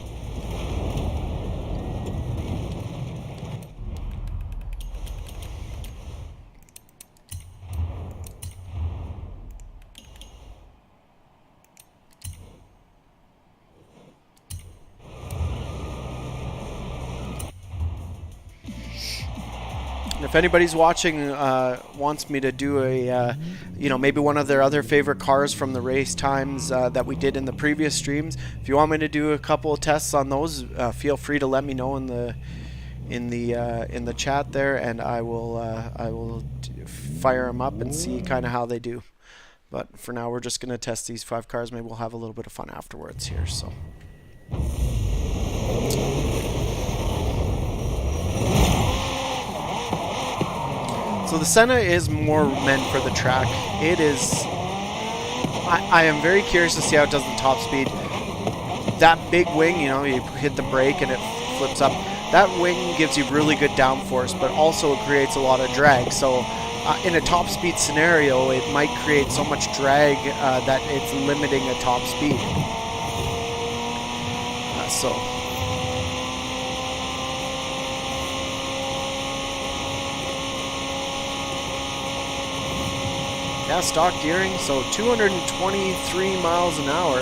A: If anybody's watching wants me to do a, maybe one of their other favorite cars from the race times that we did in the previous streams, if you want me to do a couple of tests on those, feel free to let me know in the chat there, and I will fire them up and see kind of how they do. But for now, we're just gonna test these 5 cars. Maybe we'll have a little bit of fun afterwards here. So. So the Senna is more meant for the track. It is. I am very curious to see how it does the top speed. That big wing, you hit the brake and it flips up. That wing gives you really good downforce, but also it creates a lot of drag. So in a top speed scenario, it might create so much drag that it's limiting a top speed. Yeah, stock gearing, so 223 miles an hour,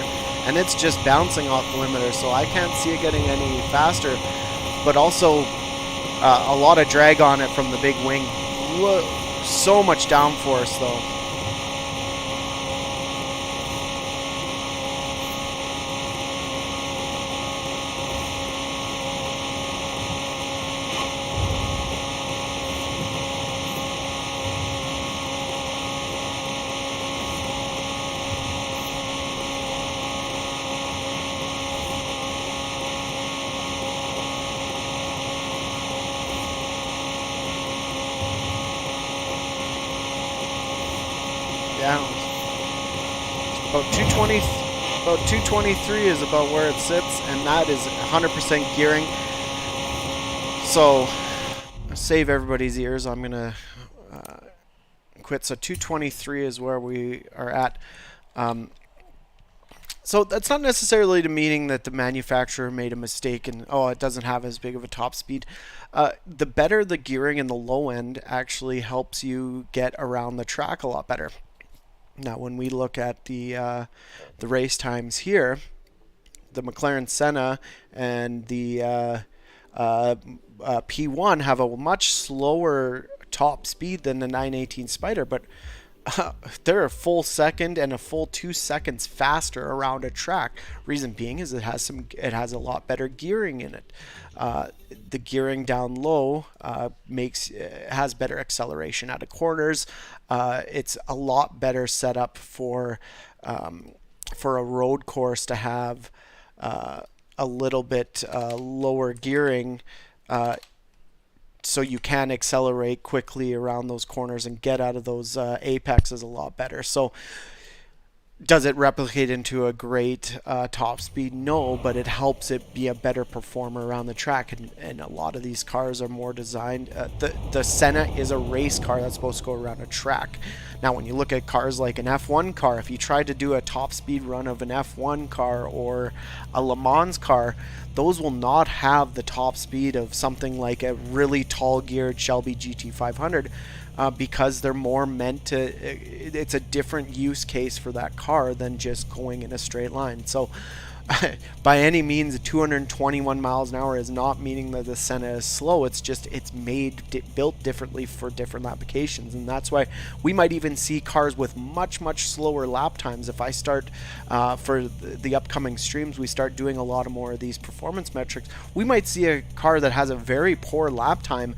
A: and it's just bouncing off the limiter, so I can't see it getting any faster, but also a lot of drag on it from the big wing. So much downforce, though. About 223 is about where it sits, and that is 100% gearing. So, save everybody's ears. I'm gonna quit. So 223 is where we are at. So that's not necessarily meaning that the manufacturer made a mistake and it doesn't have as big of a top speed. The better the gearing in the low end actually helps you get around the track a lot better. Now, when we look at the race times here, the McLaren Senna and the P1 have a much slower top speed than the 918 Spider, but they're a full second and a full 2 seconds faster around a track. Reason being is it has a lot better gearing in it. The gearing down low has better acceleration out of corners. It's a lot better set up for a road course to have a little bit lower gearing, so you can accelerate quickly around those corners and get out of those apexes a lot better. So does it replicate into a great top speed? No, but it helps it be a better performer around the track, and a lot of these cars are more designed. The Senna is a race car that's supposed to go around a track. Now, when you look at cars like an F1 car, if you tried to do a top speed run of an F1 car or a Le Mans car, those will not have the top speed of something like a really tall geared Shelby GT500. Because they're more meant to, it's a different use case for that car than just going in a straight line. So by any means 221 miles an hour is not meaning that the Senna is slow. It's just it's built differently for different applications, and that's why we might even see cars with much slower lap times. If I start for the upcoming streams, we start doing a lot of more of these performance metrics, we might see a car that has a very poor lap time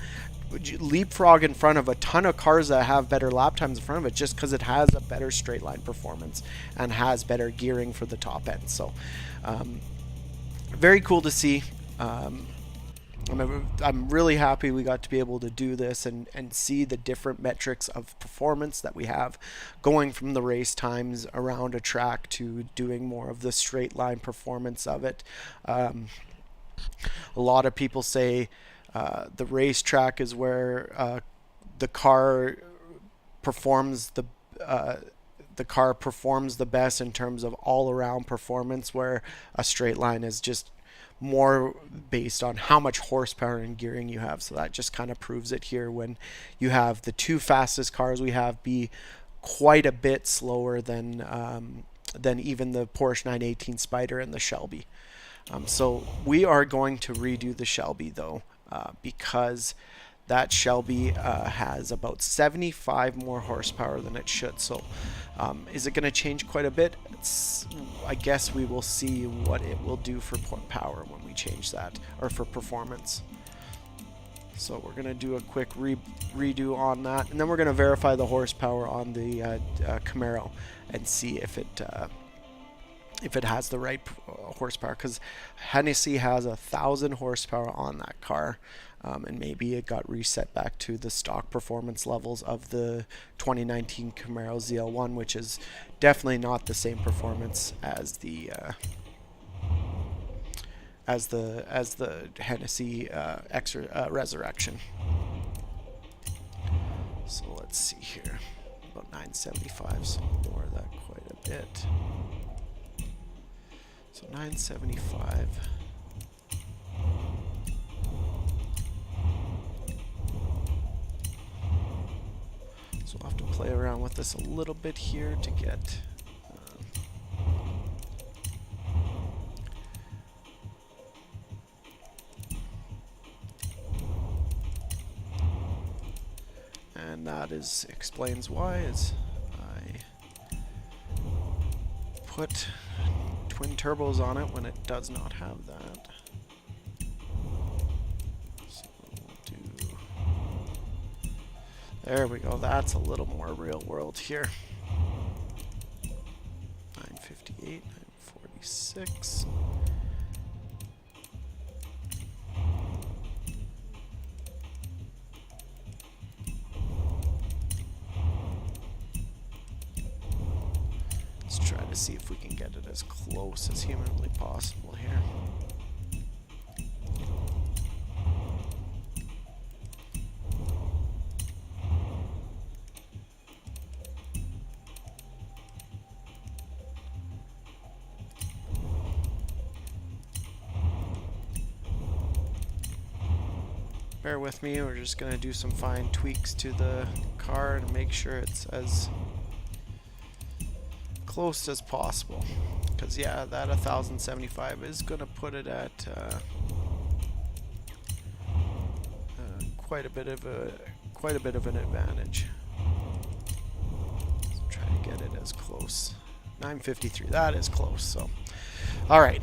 A: leapfrog in front of a ton of cars that have better lap times in front of it, just because it has a better straight line performance and has better gearing for the top end. So very cool to see. I'm really happy we got to be able to do this and see the different metrics of performance that we have, going from the race times around a track to doing more of the straight line performance of it. A lot of people say the racetrack is where the car performs the best in terms of all-around performance, where a straight line is just more based on how much horsepower and gearing you have. So that just kind of proves it here when you have the two fastest cars we have be quite a bit slower than even the Porsche 918 Spider and the Shelby. So we are going to redo the Shelby though, because that Shelby has about 75 more horsepower than it should. So is it going to change quite a bit? I guess we will see what it will do for power when we change that, or for performance. So we're going to do a quick redo on that, and then we're going to verify the horsepower on the Camaro and see if it has the right horsepower, because Hennessy has 1,000 horsepower on that car, and maybe it got reset back to the stock performance levels of the 2019 Camaro ZL1, which is definitely not the same performance as the Hennessy Resurrection. So let's see here, about 975, so lower that quite a bit. So 975. So we'll have to play around with this a little bit here to get and that explains why, as I put twin turbos on it when it does not have that. So we'll do, there we go, that's a little more real world here. 958, 946. Let's try to see if we can get it as close as humanly possible here. Bear with me, we're just going to do some fine tweaks to the car and make sure it's as close as possible, because yeah, that 1075 is going to put it at quite a bit of an advantage. So try to get it as close. 953, that is close. So all right,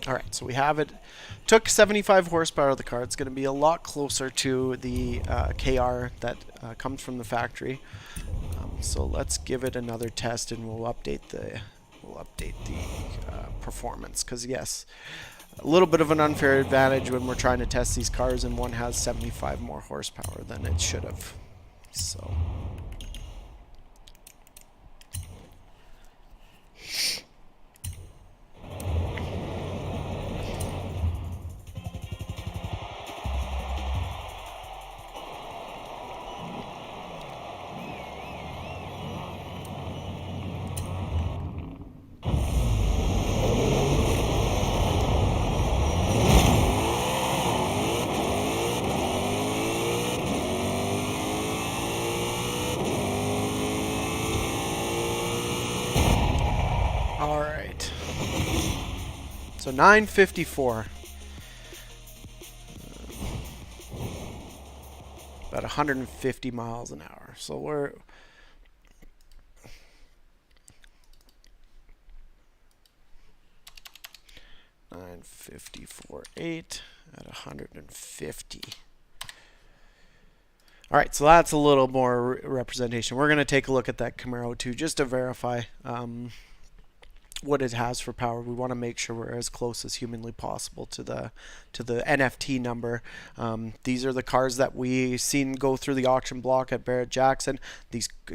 A: Alright, so we have it. Took 75 horsepower of the car. It's going to be a lot closer to the KR that comes from the factory. So let's give it another test, and we'll update the performance. Because yes, a little bit of an unfair advantage when we're trying to test these cars, and one has 75 more horsepower than it should have. So. All right. So 954. About 150 miles an hour. So we're 954.8 at 150. All right, so that's a little more representation. We're going to take a look at that Camaro too, just to verify what it has for power. We want to make sure we're as close as humanly possible to the NFT number. These are the cars that we seen go through the auction block at Barrett Jackson.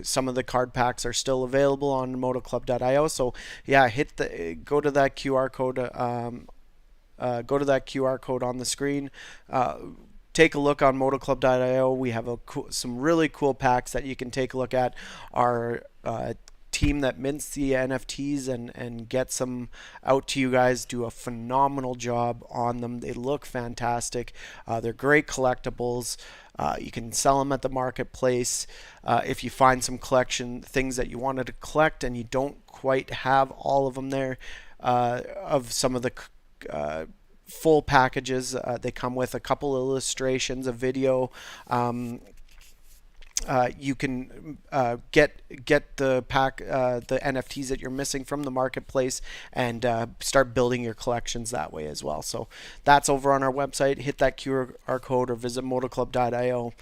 A: Some of the card packs are still available on motoclub.io. So yeah, go to that QR code. Go to that QR code on the screen. Take a look on motoclub.io. We have some really cool packs that you can take a look at. Our team that mints the NFTs and gets them out to you guys do a phenomenal job on them. They look fantastic. They're great collectibles. You can sell them at the marketplace. If you find some collection things that you wanted to collect and you don't quite have all of them there, of some of the full packages, they come with a couple illustrations, a video. You can get the NFTs that you're missing from the marketplace and start building your collections that way as well. So that's over on our website. Hit that QR code or visit motoclub.io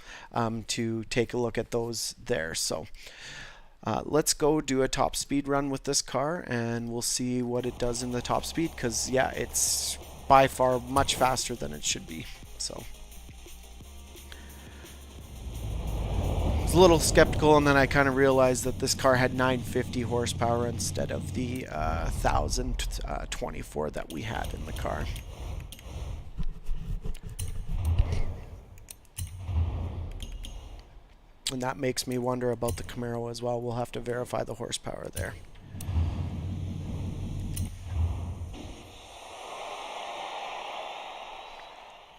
A: to take a look at those there. So let's go do a top speed run with this car and we'll see what it does in the top speed, because yeah, it's by far much faster than it should be. So I was a little skeptical, and then I kind of realized that this car had 950 horsepower instead of the 1024 that we had in the car. And that makes me wonder about the Camaro as well. We'll have to verify the horsepower there.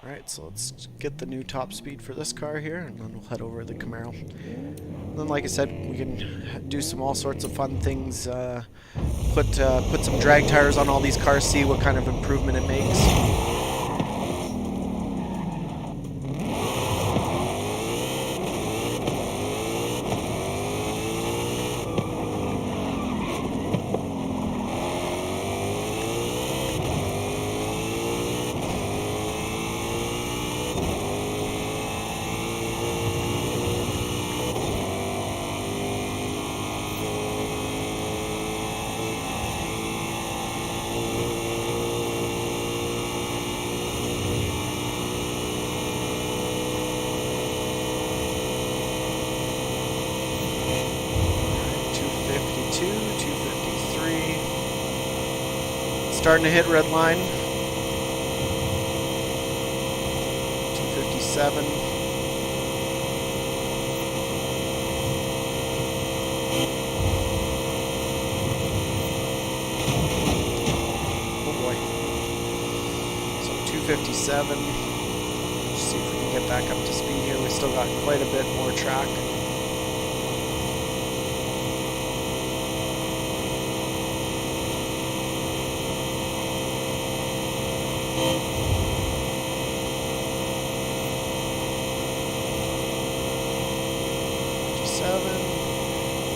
A: Alright, so let's get the new top speed for this car here, and then we'll head over to the Camaro. And then, like I said, we can do all sorts of fun things. Put some drag tires on all these cars, see what kind of improvement it makes. Starting to hit red line. 257. Oh boy. So 257. Let's see if we can get back up to speed here. We still got quite a bit more track.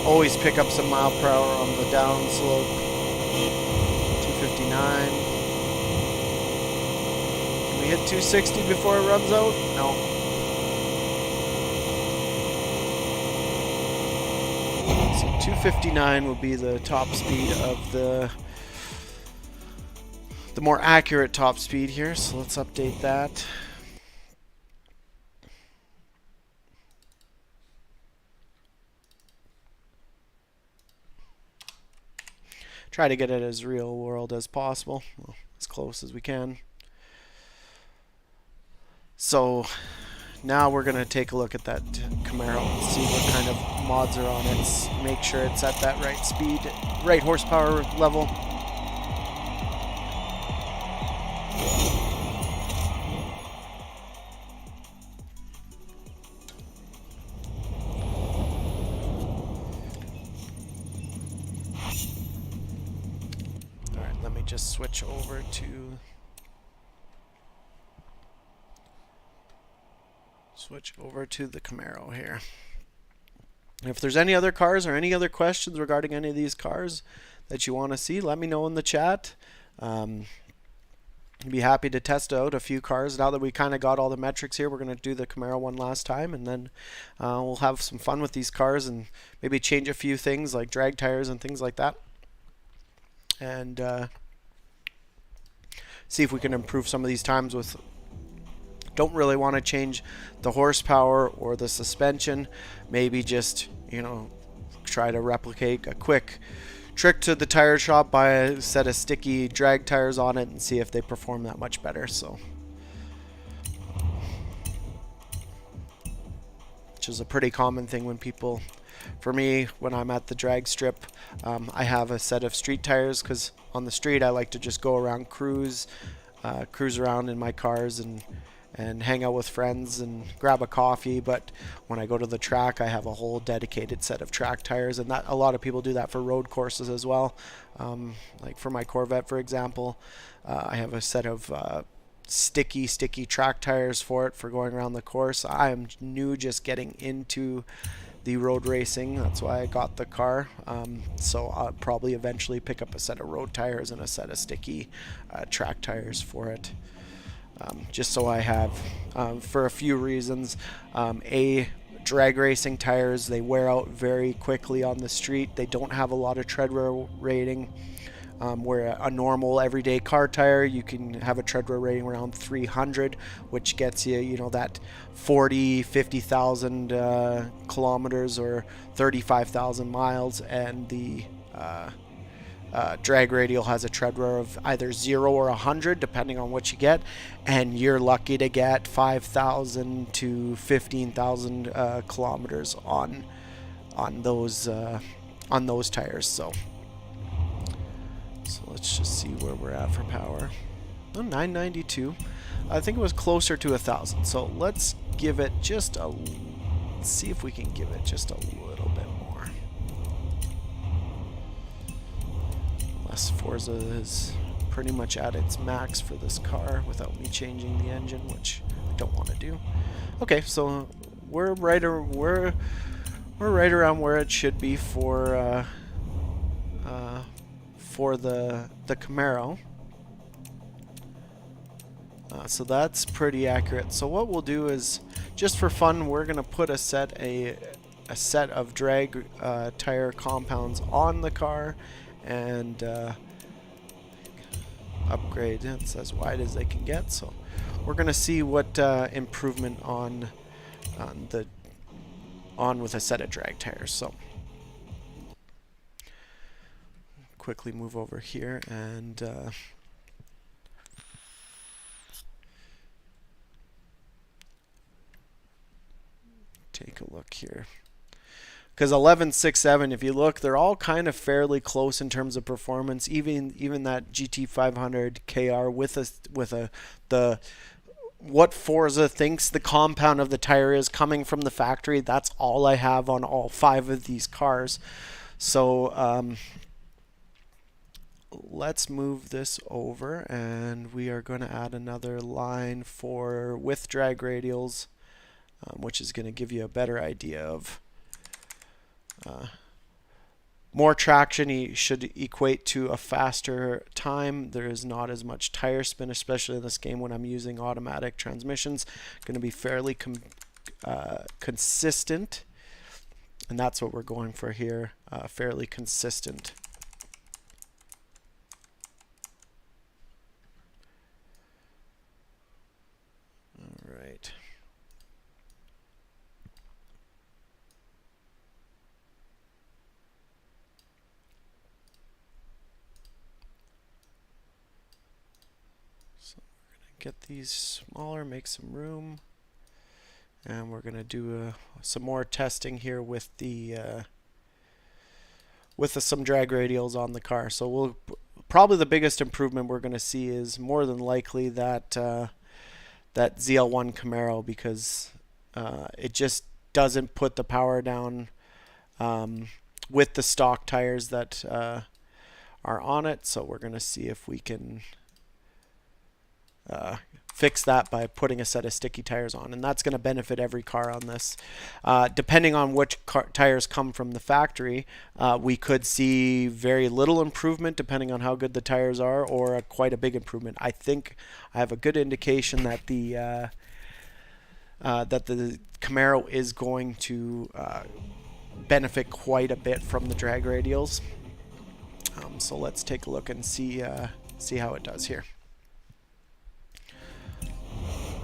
A: Always pick up some mile per hour on the down slope. 259. Can we hit 260 before it runs out? No. So 259 will be the top speed of the more accurate top speed here. So let's update that. Try to get it as real world as possible, well, as close as we can. So now we're going to take a look at that Camaro and see what kind of mods are on it. Make sure it's at that right speed, right horsepower level. switch over to the Camaro here. If there's any other cars or any other questions regarding any of these cars that you want to see, let me know in the chat. I'd be happy to test out a few cars. Now that we kind of got all the metrics here, we're going to do the Camaro one last time, and then we'll have some fun with these cars and maybe change a few things like drag tires and things like that, and see if we can improve some of these times with. Don't really want to change the horsepower or the suspension. Maybe just, try to replicate a quick trick to the tire shop, buy a set of sticky drag tires on it and see if they perform that much better. So, which is a pretty common thing when people, for me, when I'm at the drag strip, I have a set of street tires because on the street I like to just go around, cruise around in my cars and hang out with friends and grab a coffee. But when I go to the track, I have a whole dedicated set of track tires, and that a lot of people do that for road courses as well. Like for my Corvette, for example, I have a set of sticky track tires for going around the course. I am new, just getting into the road racing. That's why I got the car. So I'll probably eventually pick up a set of road tires and a set of sticky track tires for it. Just so I have, for a few reasons. Drag racing tires, they wear out very quickly on the street. They don't have a lot of tread wear rating. Where a normal everyday car tire, you can have a tread wear rating around 300, which gets you, that 50,000 kilometers or 35,000 miles, and the drag radial has a tread wear of either 0 or 100, depending on what you get, and you're lucky to get 5,000 to 15,000 kilometers on those tires. So let's just see where we're at for power. Oh, 992. I think it was closer to 1,000. So let's give it just see if we can give it just a little bit more. Unless Forza is pretty much at its max for this car without me changing the engine, which I don't want to do. Okay, so we're right around where it should be for the Camaro. So that's pretty accurate. So what we'll do is, just for fun, we're gonna put a set of drag tire compounds on the car and upgrade it as wide as they can get. So we're gonna see what improvement on with a set of drag tires. So quickly move over here and take a look here, because 1167, if you look, they're all kind of fairly close in terms of performance. Even that GT500 KR with what Forza thinks the compound of the tire is coming from the factory, that's all I have on all 5 of these cars. So let's move this over, and we are going to add another line with drag radials, which is going to give you a better idea of more traction should equate to a faster time. There is not as much tire spin, especially in this game when I'm using automatic transmissions. Going to be fairly consistent, and that's what we're going for here, fairly consistent. All right. So we're going to get these smaller, make some room, and we're going to do some more testing here with some drag radials on the car. So we'll probably, the biggest improvement we're going to see is more than likely that ZL1 Camaro, because it just doesn't put the power down with the stock tires that are on it. So we're going to see if we can fix that by putting a set of sticky tires on, and that's going to benefit every car on this. Depending on which tires come from the factory, we could see very little improvement depending on how good the tires are, or quite a big improvement. I think I have a good indication that the Camaro is going to benefit quite a bit from the drag radials. So let's take a look and see how it does here.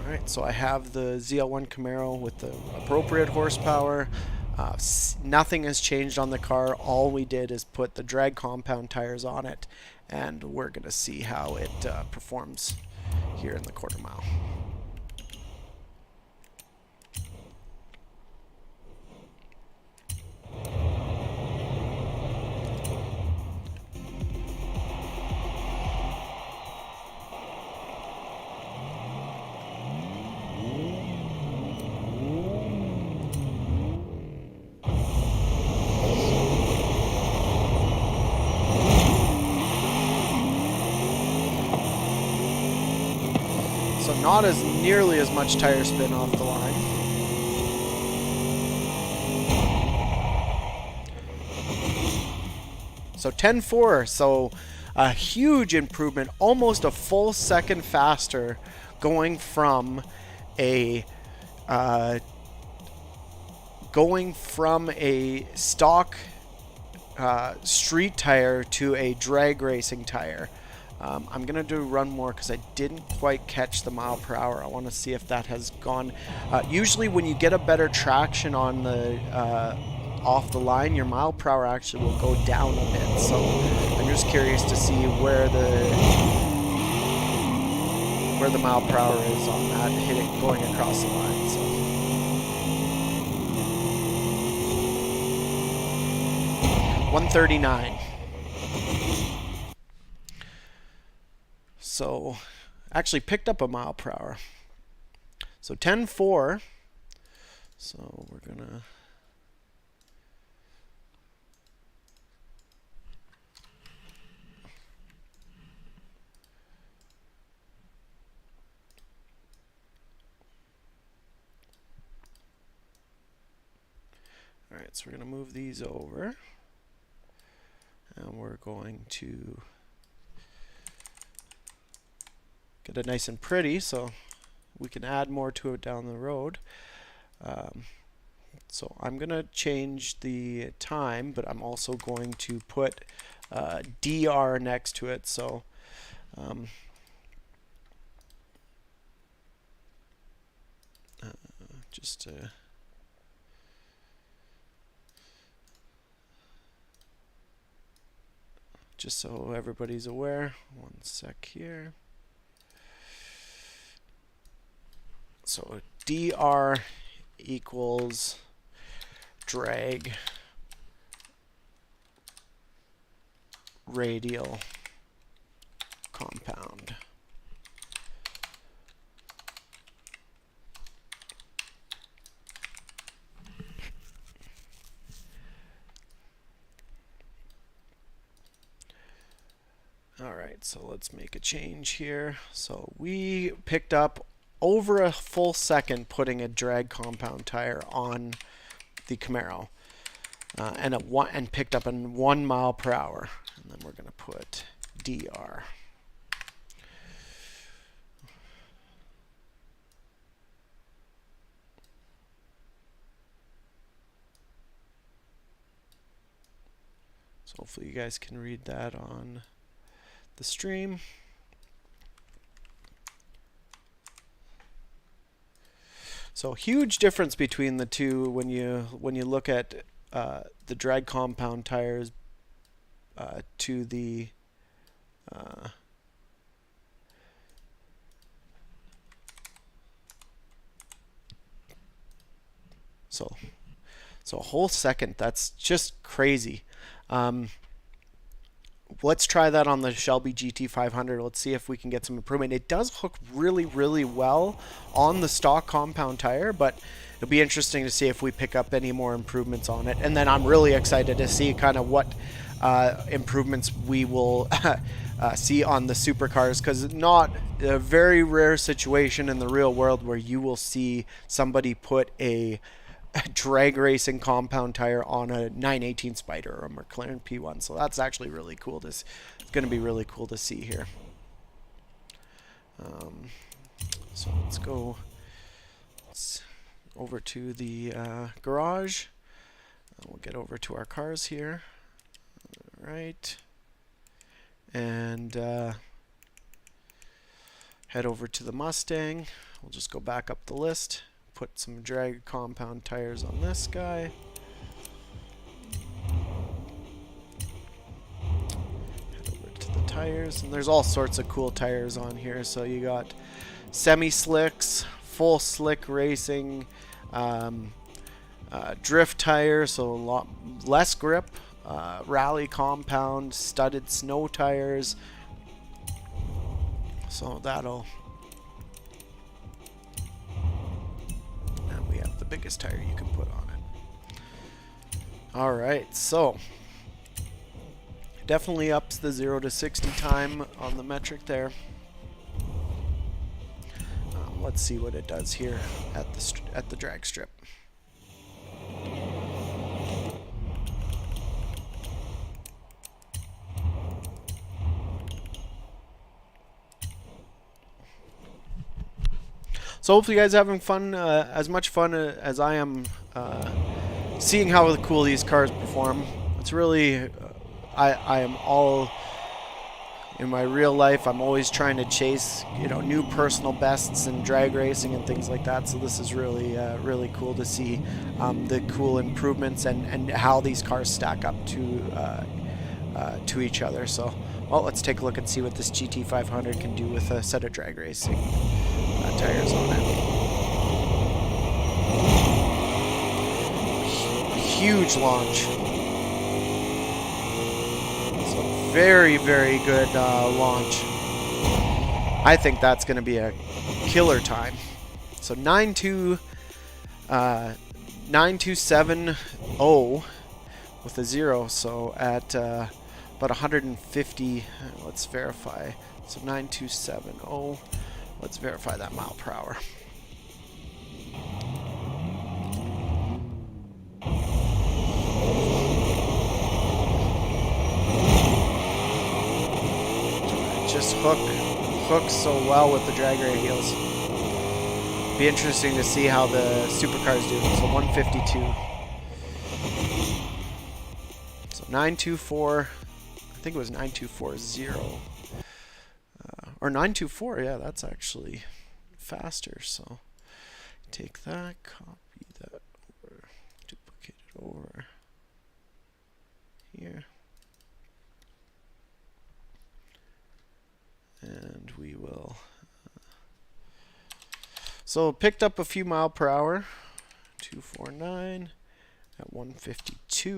A: Alright, so I have the ZL1 Camaro with the appropriate horsepower. Nothing has changed on the car. All we did is put the drag compound tires on it, and we're going to see how it performs here in the quarter mile. So not as nearly as much tire spin off the line. So 10.4, so a huge improvement, almost a full second faster, going from a stock street tire to a drag racing tire. I'm going to do run more because I didn't quite catch the mile per hour. I want to see if that has gone. Usually when you get a better traction on the off the line, your mile per hour actually will go down a bit. So I'm just curious to see where the mile per hour is on that going across the line. So 139. So actually picked up a mile per hour. So 10.4. So we're gonna Alright, so we're gonna move these over, and we're going to get it nice and pretty so we can add more to it down the road. So I'm going to change the time, but I'm also going to put DR next to it. So just so everybody's aware. One sec here. So DR equals drag radial compound. Alright, so let's make a change here. So we picked up over a full second putting a drag compound tire on the Camaro, and picked up in 1 mile per hour. And then we're going to put DR. So hopefully you guys can read that on the stream. So huge difference between the two when you look at the drag compound tires to the so a whole second. That's just crazy. Let's try that on the Shelby GT500. Let's see if we can get some improvement. It does hook really, really well on the stock compound tire, but it'll be interesting to see if we pick up any more improvements on it. And then I'm really excited to see kind of what improvements we will see on the supercars, because not a very rare situation in the real world where you will see somebody put a drag racing compound tire on a 918 Spider or a McLaren P1. So that's actually really cool. It's going to be really cool to see here. So let's go over to the garage. We'll get over to our cars here. All right. And head over to the Mustang. We'll just go back up the list. Put some drag compound tires on this guy. Head over to the tires. And there's all sorts of cool tires on here. So you got semi-slicks, full slick racing, drift tire, so a lot less grip, rally compound, studded snow tires. So that'll... And we have the biggest tire you can put on it. Alright, so definitely ups the 0 to 60 time on the metric there. Let's see what it does here at the drag strip. So hopefully you guys are having fun, as much fun as I am seeing how cool these cars perform. It's really, I am all... In my real life, I'm always trying to chase, new personal bests in drag racing and things like that. So this is really, really cool to see the cool improvements and how these cars stack up to each other. So, well, let's take a look and see what this GT500 can do with a set of drag racing tires on it. Huge launch. Very, very good launch. I think that's going to be a killer time. So 9270 with a 0. So at about 150, let's verify. So 9270. Let's verify that mile per hour. Just hooks so well with the drag radials. Be interesting to see how the supercars do. So 152. So 924. I think it was 9240. Or 924. Yeah, that's actually faster. So take that, copy that over, duplicate it over here. And we will... So picked up a few mile per hour. 249 at 152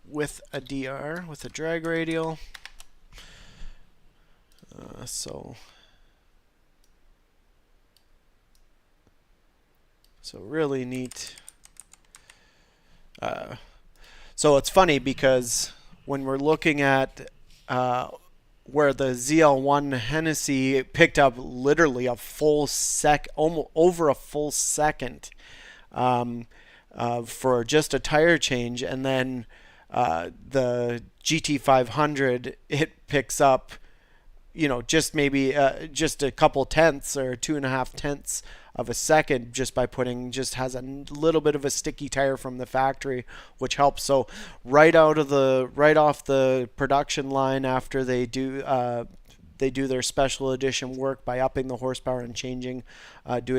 A: with a DR, with a drag radial. So really neat. So it's funny because when we're looking at where the ZL1 Hennessy picked up literally a full almost over a full second for just a tire change, and then the GT500, it picks up, just maybe just a couple tenths or 2.5 tenths of a second just by has a little bit of a sticky tire from the factory, which helps. So right off the production line, after they do their special edition work by upping the horsepower and doing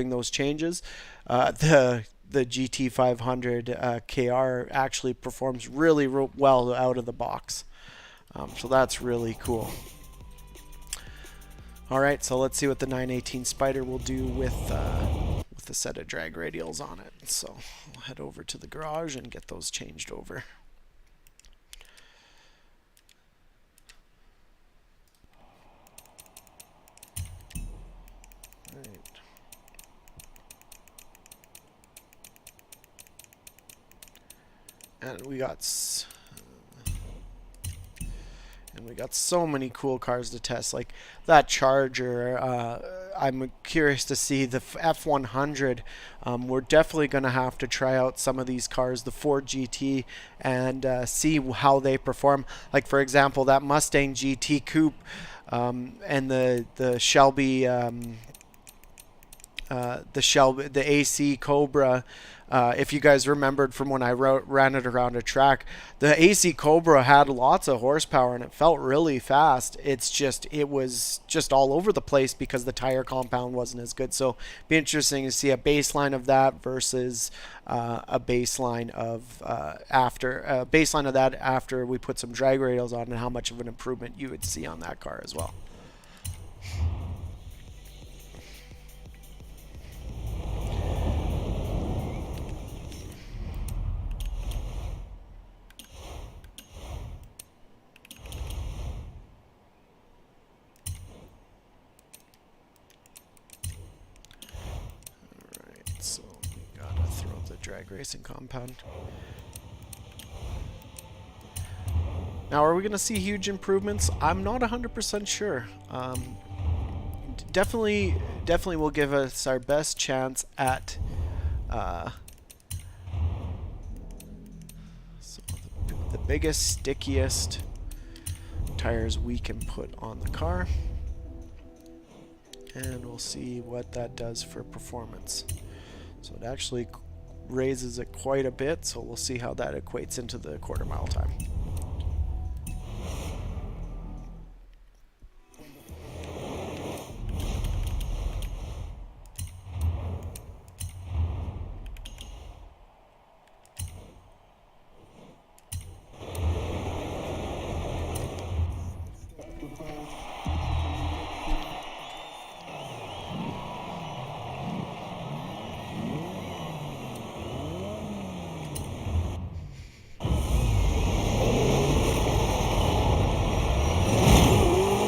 A: those changes, the GT500 KR actually performs really well out of the box. So that's really cool. All right, so let's see what the 918 Spider will do with a set of drag radials on it. So we'll head over to the garage and get those changed over. All right. And we got so many cool cars to test, like that Charger. I'm curious to see the F100. We're definitely going to have to try out some of these cars, the Ford GT, and see how they perform. Like, for example, that Mustang GT Coupe, and the Shelby, the AC Cobra. If you guys remembered from when I ran it around a track, the AC Cobra had lots of horsepower and it felt really fast. It was just all over the place because the tire compound wasn't as good. So be interesting to see a baseline of that versus a baseline of that after we put some drag radials on, and how much of an improvement you would see on that car as well. So we gotta throw the drag racing compound. Now, are we gonna see huge improvements? I'm not 100% sure. Definitely will give us our best chance at so the biggest, stickiest tires we can put on the car, and we'll see what that does for performance. So it actually raises it quite a bit, so we'll see how that equates into the quarter mile time.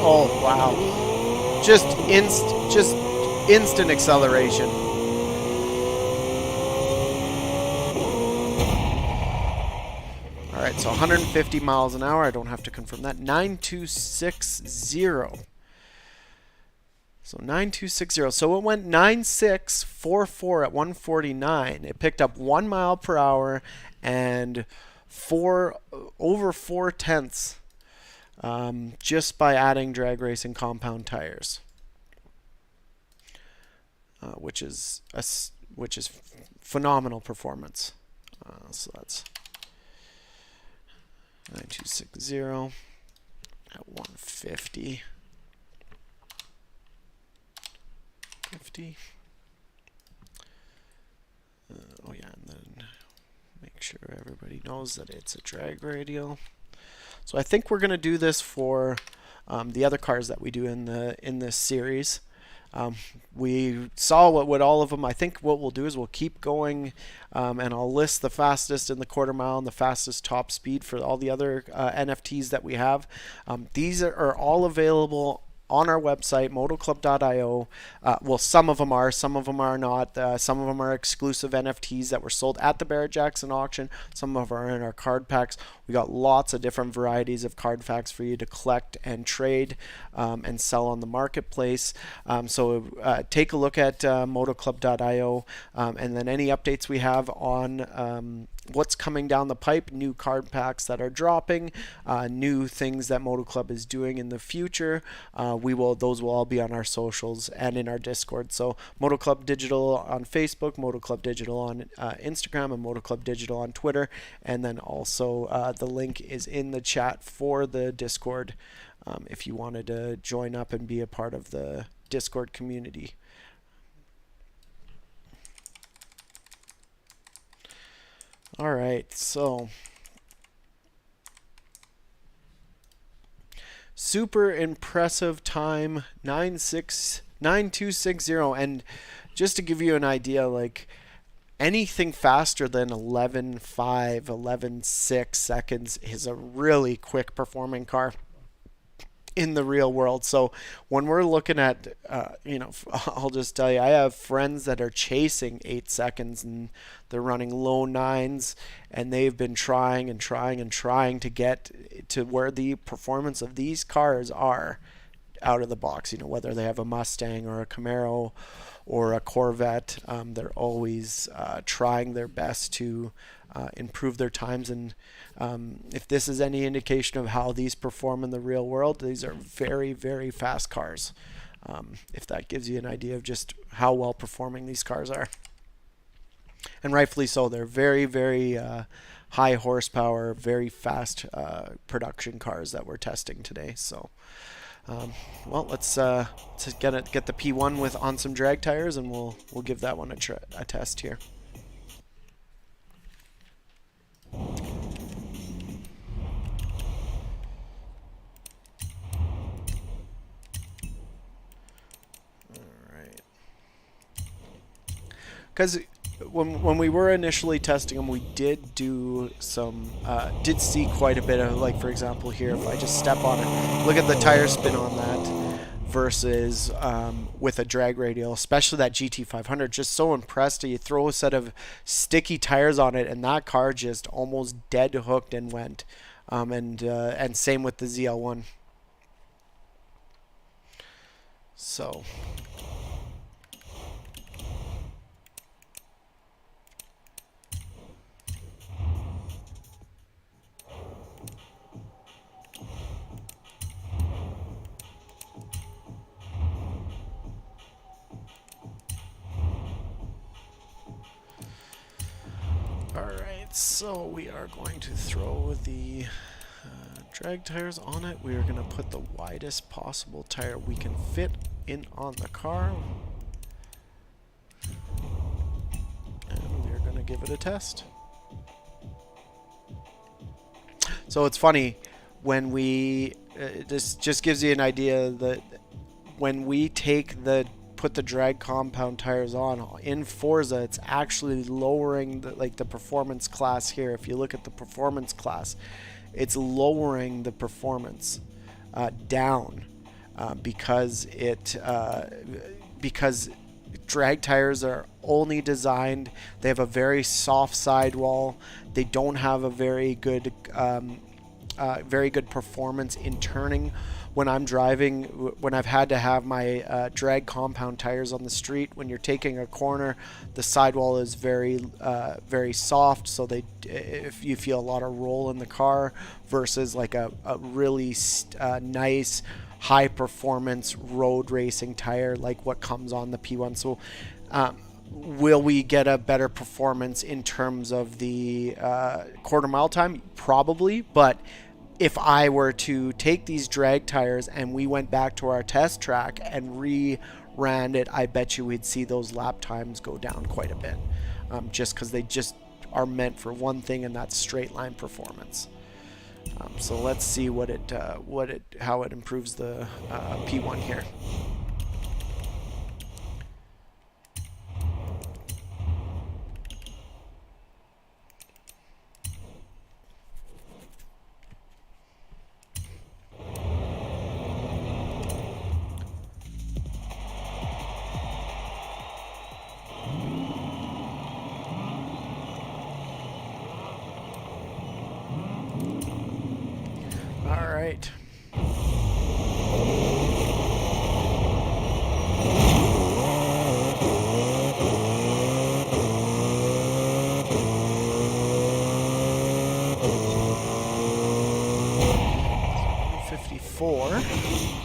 A: Oh wow! Just instant acceleration. All right, so 150 miles an hour. I don't have to confirm that. 9260. So 9260. So it went 9644 at 149. It picked up 1 mile per hour and over 4/10 just by adding drag racing compound tires, which is phenomenal performance. So that's 9260 at 150. 50. Oh yeah, and then make sure everybody knows that it's a drag radial. So I think we're going to do this for the other cars that we do in this series. We saw what all of them. I think what we'll do is we'll keep going, and I'll list the fastest in the quarter mile and the fastest top speed for all the other NFTs that we have. These are all available on our website, motoclub.io. Well, some of them are not. Some of them are exclusive NFTs that were sold at the Barrett-Jackson auction. Some of them are in our card packs. We got lots of different varieties of card packs for you to collect and trade and sell on the marketplace. So take a look at motoclub.io, and then any updates we have on what's coming down the pipe, new card packs that are dropping, new things that Moto Club is doing in the future. Those will all be on our socials and in our Discord. So Moto Club Digital on Facebook, Moto Club Digital on Instagram, and Moto Club Digital on Twitter. And then also the link is in the chat for the Discord if you wanted to join up and be a part of the Discord community. All right, so super impressive time, 9260. And just to give you an idea, like anything faster than 11.5, 11.6 seconds is a really quick performing car. in the real world. So when we're looking at, I'll just tell you, I have friends that are chasing 8 seconds and they're running low nines, and they've been trying and trying and trying to get to where the performance of these cars are out of the box. Whether they have a Mustang or a Camaro or a Corvette, they're always trying their best to improve their times. And if this is any indication of how these perform in the real world, these are very, very fast cars. If that gives you an idea of just how well performing these cars are. And rightfully so. They're very, very high horsepower, very fast production cars that we're testing today. So, well, let's get the P1 on some drag tires, and we'll give that one a test here. Because when we were initially testing them, we did do did see quite a bit of, like, for example, here, if I just step on it, look at the tire spin on that versus with a drag radial, especially that GT500. Just so impressed. You throw a set of sticky tires on it, and that car just almost dead hooked and went. And same with the ZL1. So. Alright, so we are going to throw the drag tires on it. We are going to put the widest possible tire we can fit in on the car. And we're going to give it a test. So it's funny, when this just gives you an idea that when we put the drag compound tires on in Forza, it's actually lowering the performance class here. If you look at the performance class, it's lowering the performance down because drag tires are only designed. They have a very soft sidewall. They don't have a very good performance in turning. When I'm driving, when I've had to have my drag compound tires on the street, when you're taking a corner, the sidewall is very soft, so if you feel a lot of roll in the car, versus like a really nice high performance road racing tire like what comes on the P1. So will we get a better performance in terms of the quarter mile time? Probably, but if I were to take these drag tires and we went back to our test track and ran it, I bet you we'd see those lap times go down quite a bit, just because they just are meant for one thing, and that's straight line performance. So let's see how it improves the P1 here. All right.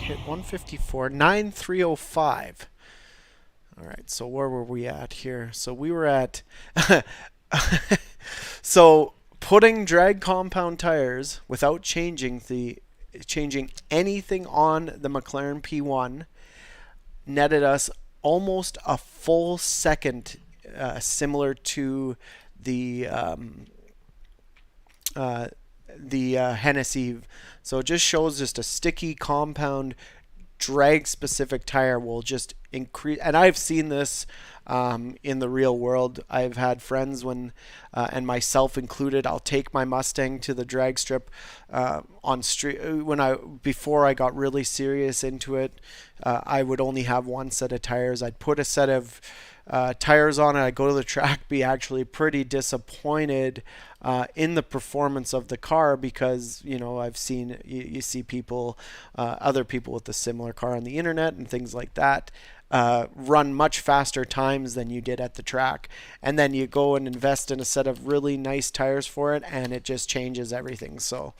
A: Hit 154, 9305. All right, so where were we at here? So we were at so putting drag compound tires without changing anything on the McLaren P1 netted us almost a full second, similar to the Hennessy. So it just shows just a sticky compound drag specific tire will just increase. And I've seen this in the real world. I've had friends and myself included, I'll take my Mustang to the drag strip on street. Before I got really serious into it, I would only have one set of tires. I'd put a set of tires on it. I go to the track, be actually pretty disappointed in the performance of the car, because I've seen you see people, other people with a similar car on the internet and things like that, run much faster times than you did at the track, and then you go and invest in a set of really nice tires for it, and it just changes everything. So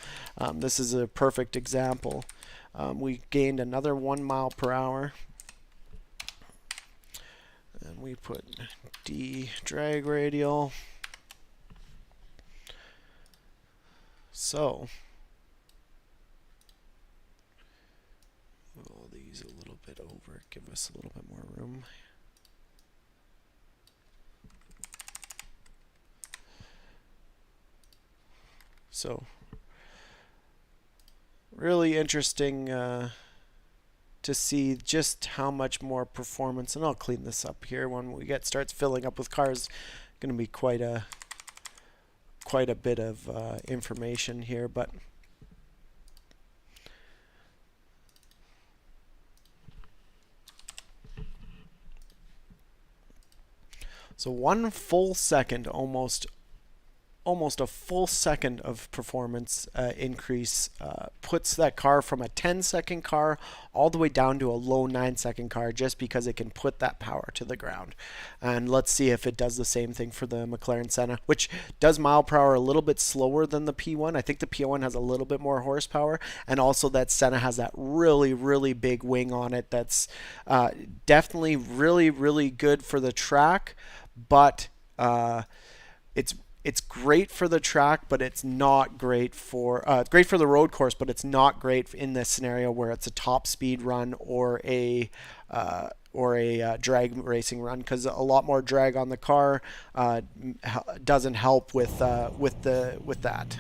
A: this is a perfect example. We gained another 1 mile per hour. And we put D drag radial. So roll these a little bit over, give us a little bit more room. So really interesting to see just how much more performance, and I'll clean this up here when we starts filling up with cars. Going to be quite a bit of information here, but so 1 full second, almost a full second of performance increase puts that car from a 10-second car all the way down to a low 9-second car, just because it can put that power to the ground. And let's see if it does the same thing for the McLaren Senna, which does mile per hour a little bit slower than the P1. I think the P1 has a little bit more horsepower, and also that Senna has that really, really big wing on it that's definitely really, really good for the track, but it's great for the track, but it's not great for the road course, but it's not great in this scenario where it's a top speed run or a drag racing run, because a lot more drag on the car doesn't help with that.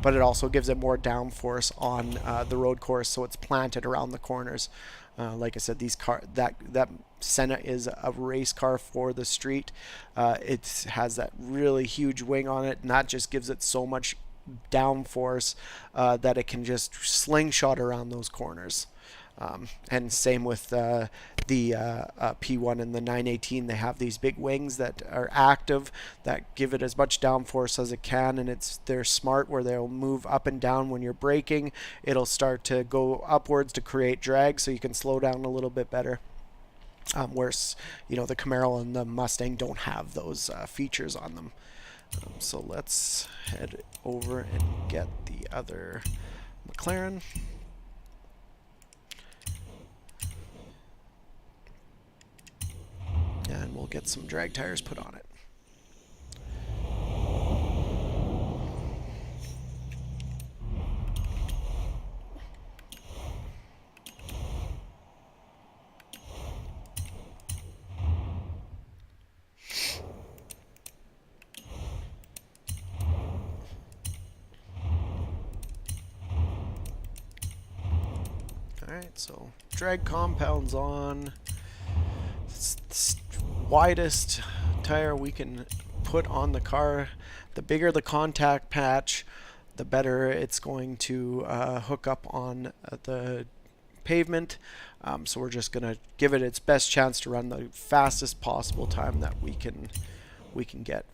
A: But it also gives it more downforce on the road course, so it's planted around the corners. Like I said, that Senna is a race car for the street. It has that really huge wing on it, and that just gives it so much downforce that it can just slingshot around those corners. And same with the P1 and the 918. They have these big wings that are active, that give it as much downforce as it can, and they're smart where they'll move up and down when you're braking. It'll start to go upwards to create drag, so you can slow down a little bit better. Whereas the Camaro and the Mustang don't have those features on them. So let's head over and get the other McLaren. And we'll get some drag tires put on it. Alright, so drag compounds on. It's the widest tire we can put on the car. The bigger the contact patch, the better it's going to hook up on the pavement. So we're just going to give it its best chance to run the fastest possible time that we can get.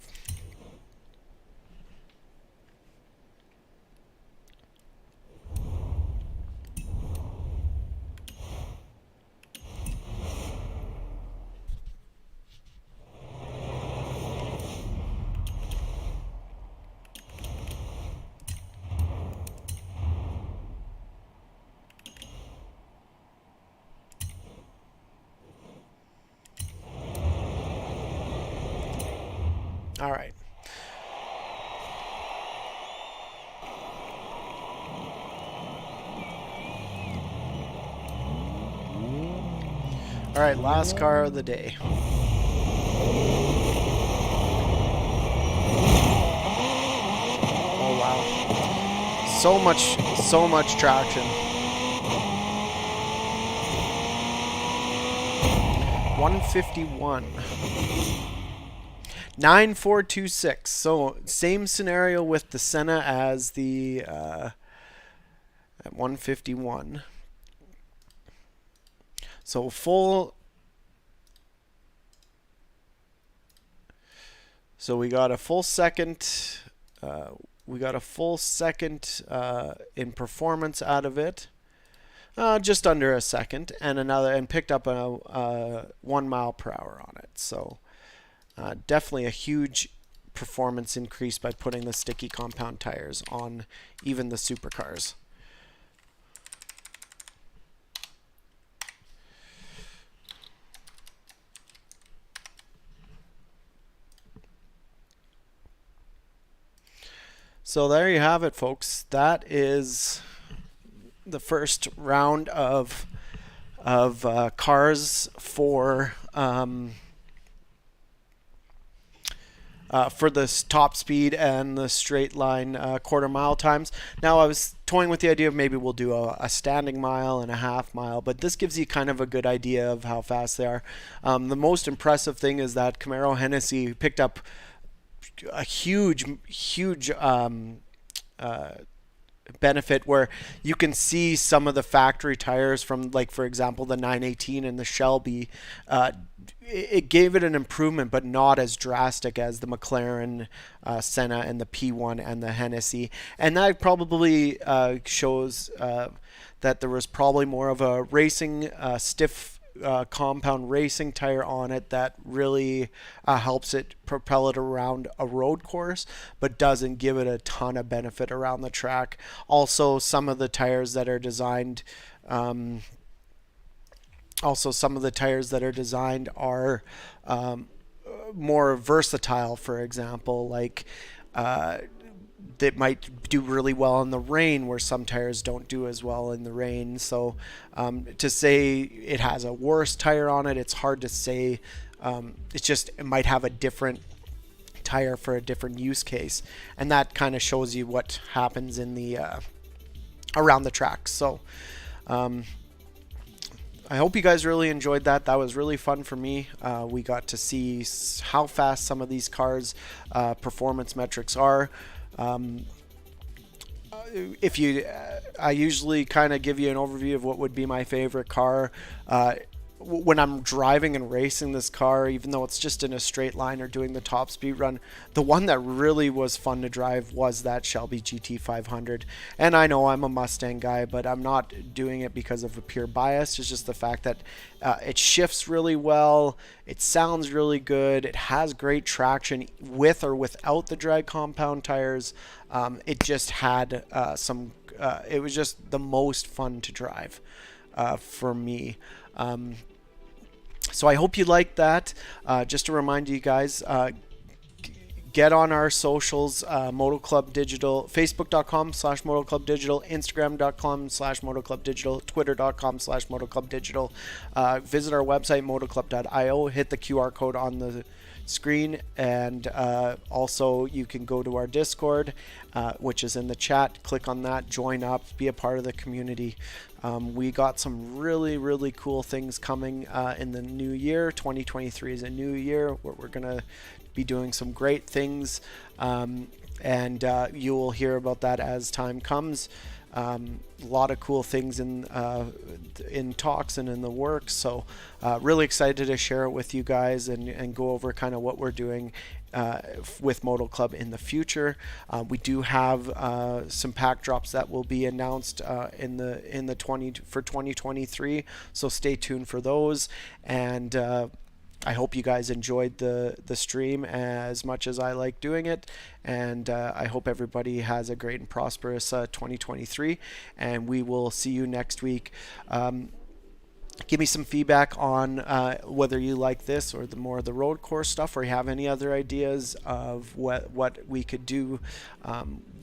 A: All right. All right, last car of the day. Oh wow. So much traction. 151. 9426. So same scenario with the Senna as the at 151. So full. So we got a full second. We got a full second in performance out of it. Just under a second, and picked up a 1 mile per hour on it. So definitely a huge performance increase by putting the sticky compound tires on even the supercars. So there you have it, folks. That is the first round of cars for the top speed and the straight line quarter mile times. Now I was toying with the idea of maybe we'll do a standing mile and a half mile, but this gives you kind of a good idea of how fast they are. The most impressive thing is that Camaro Hennessy picked up a huge benefit where you can see some of the factory tires from, like, for example, the 918 and the Shelby. It gave it an improvement, but not as drastic as the McLaren Senna and the P1 and the Hennessy. And that probably shows that there was probably more of a racing stiff compound racing tire on it that really helps it propel it around a road course, but doesn't give it a ton of benefit around the track. Also, some of the tires that are designed are more versatile. For example, like that might do really well in the rain, where some tires don't do as well in the rain. So to say it has a worse tire on it, it's hard to say. It might have a different tire for a different use case, and that kind of shows you what happens in the around the track. So I hope you guys really enjoyed that. That was really fun for me. We got to see how fast some of these cars' performance metrics are. I usually kind of give you an overview of what would be my favorite car. When I'm driving and racing this car, even though it's just in a straight line or doing the top speed run, the one that really was fun to drive was that Shelby GT500. And I know I'm a Mustang guy, but I'm not doing it because of a pure bias. It's just the fact that it shifts really well, it sounds really good, it has great traction with or without the drag compound tires. It just had it was just the most fun to drive for me. So I hope you liked that. Just to remind you guys, get on our socials, Moto Club Digital, Facebook.com/Moto Club Digital, Instagram.com/Moto Club Digital, Twitter.com/Moto Club Digital. Visit our website, motoclub.io, hit the QR code on the screen, and also you can go to our Discord, which is in the chat. Click on that, join up, be a part of the community. We got some really cool things coming in the new year. 2023 is a new year where we're gonna be doing some great things, and you will hear about that as time comes. A lot of cool things in talks and in the works, so really excited to share it with you guys and go over kind of what we're doing with Moto Club in the future. We do have some pack drops that will be announced for 2023, so stay tuned for those. And I hope you guys enjoyed the stream as much as I like doing it, and I hope everybody has a great and prosperous 2023, and we will see you next week. Give me some feedback on whether you like this or more of the road course stuff, or you have any other ideas of what we could do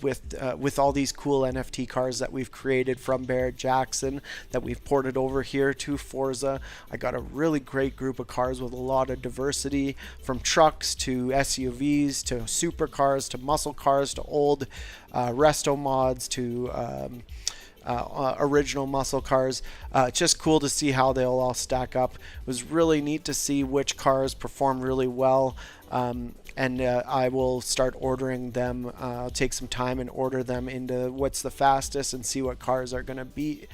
A: with all these cool NFT cars that we've created from Barrett Jackson that we've ported over here to Forza. I got a really great group of cars with a lot of diversity, from trucks to SUVs to supercars to muscle cars to old resto mods to original muscle cars. It's just cool to see how they'll all stack up. It was really neat to see which cars performed really well. And I will start ordering them. I'll take some time and order them into what's the fastest and see what cars are going to be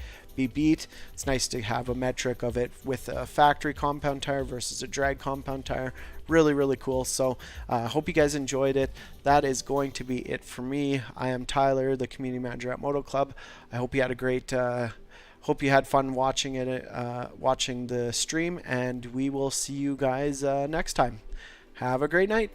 A: beat. It's nice to have a metric of it with a factory compound tire versus a drag compound tire. Really, really cool. So I hope you guys enjoyed it. That is going to be it for me. I am Tyler, the community manager at Moto Club. I hope you had a great hope you had fun watching it, watching the stream, and we will see you guys next time. Have a great night.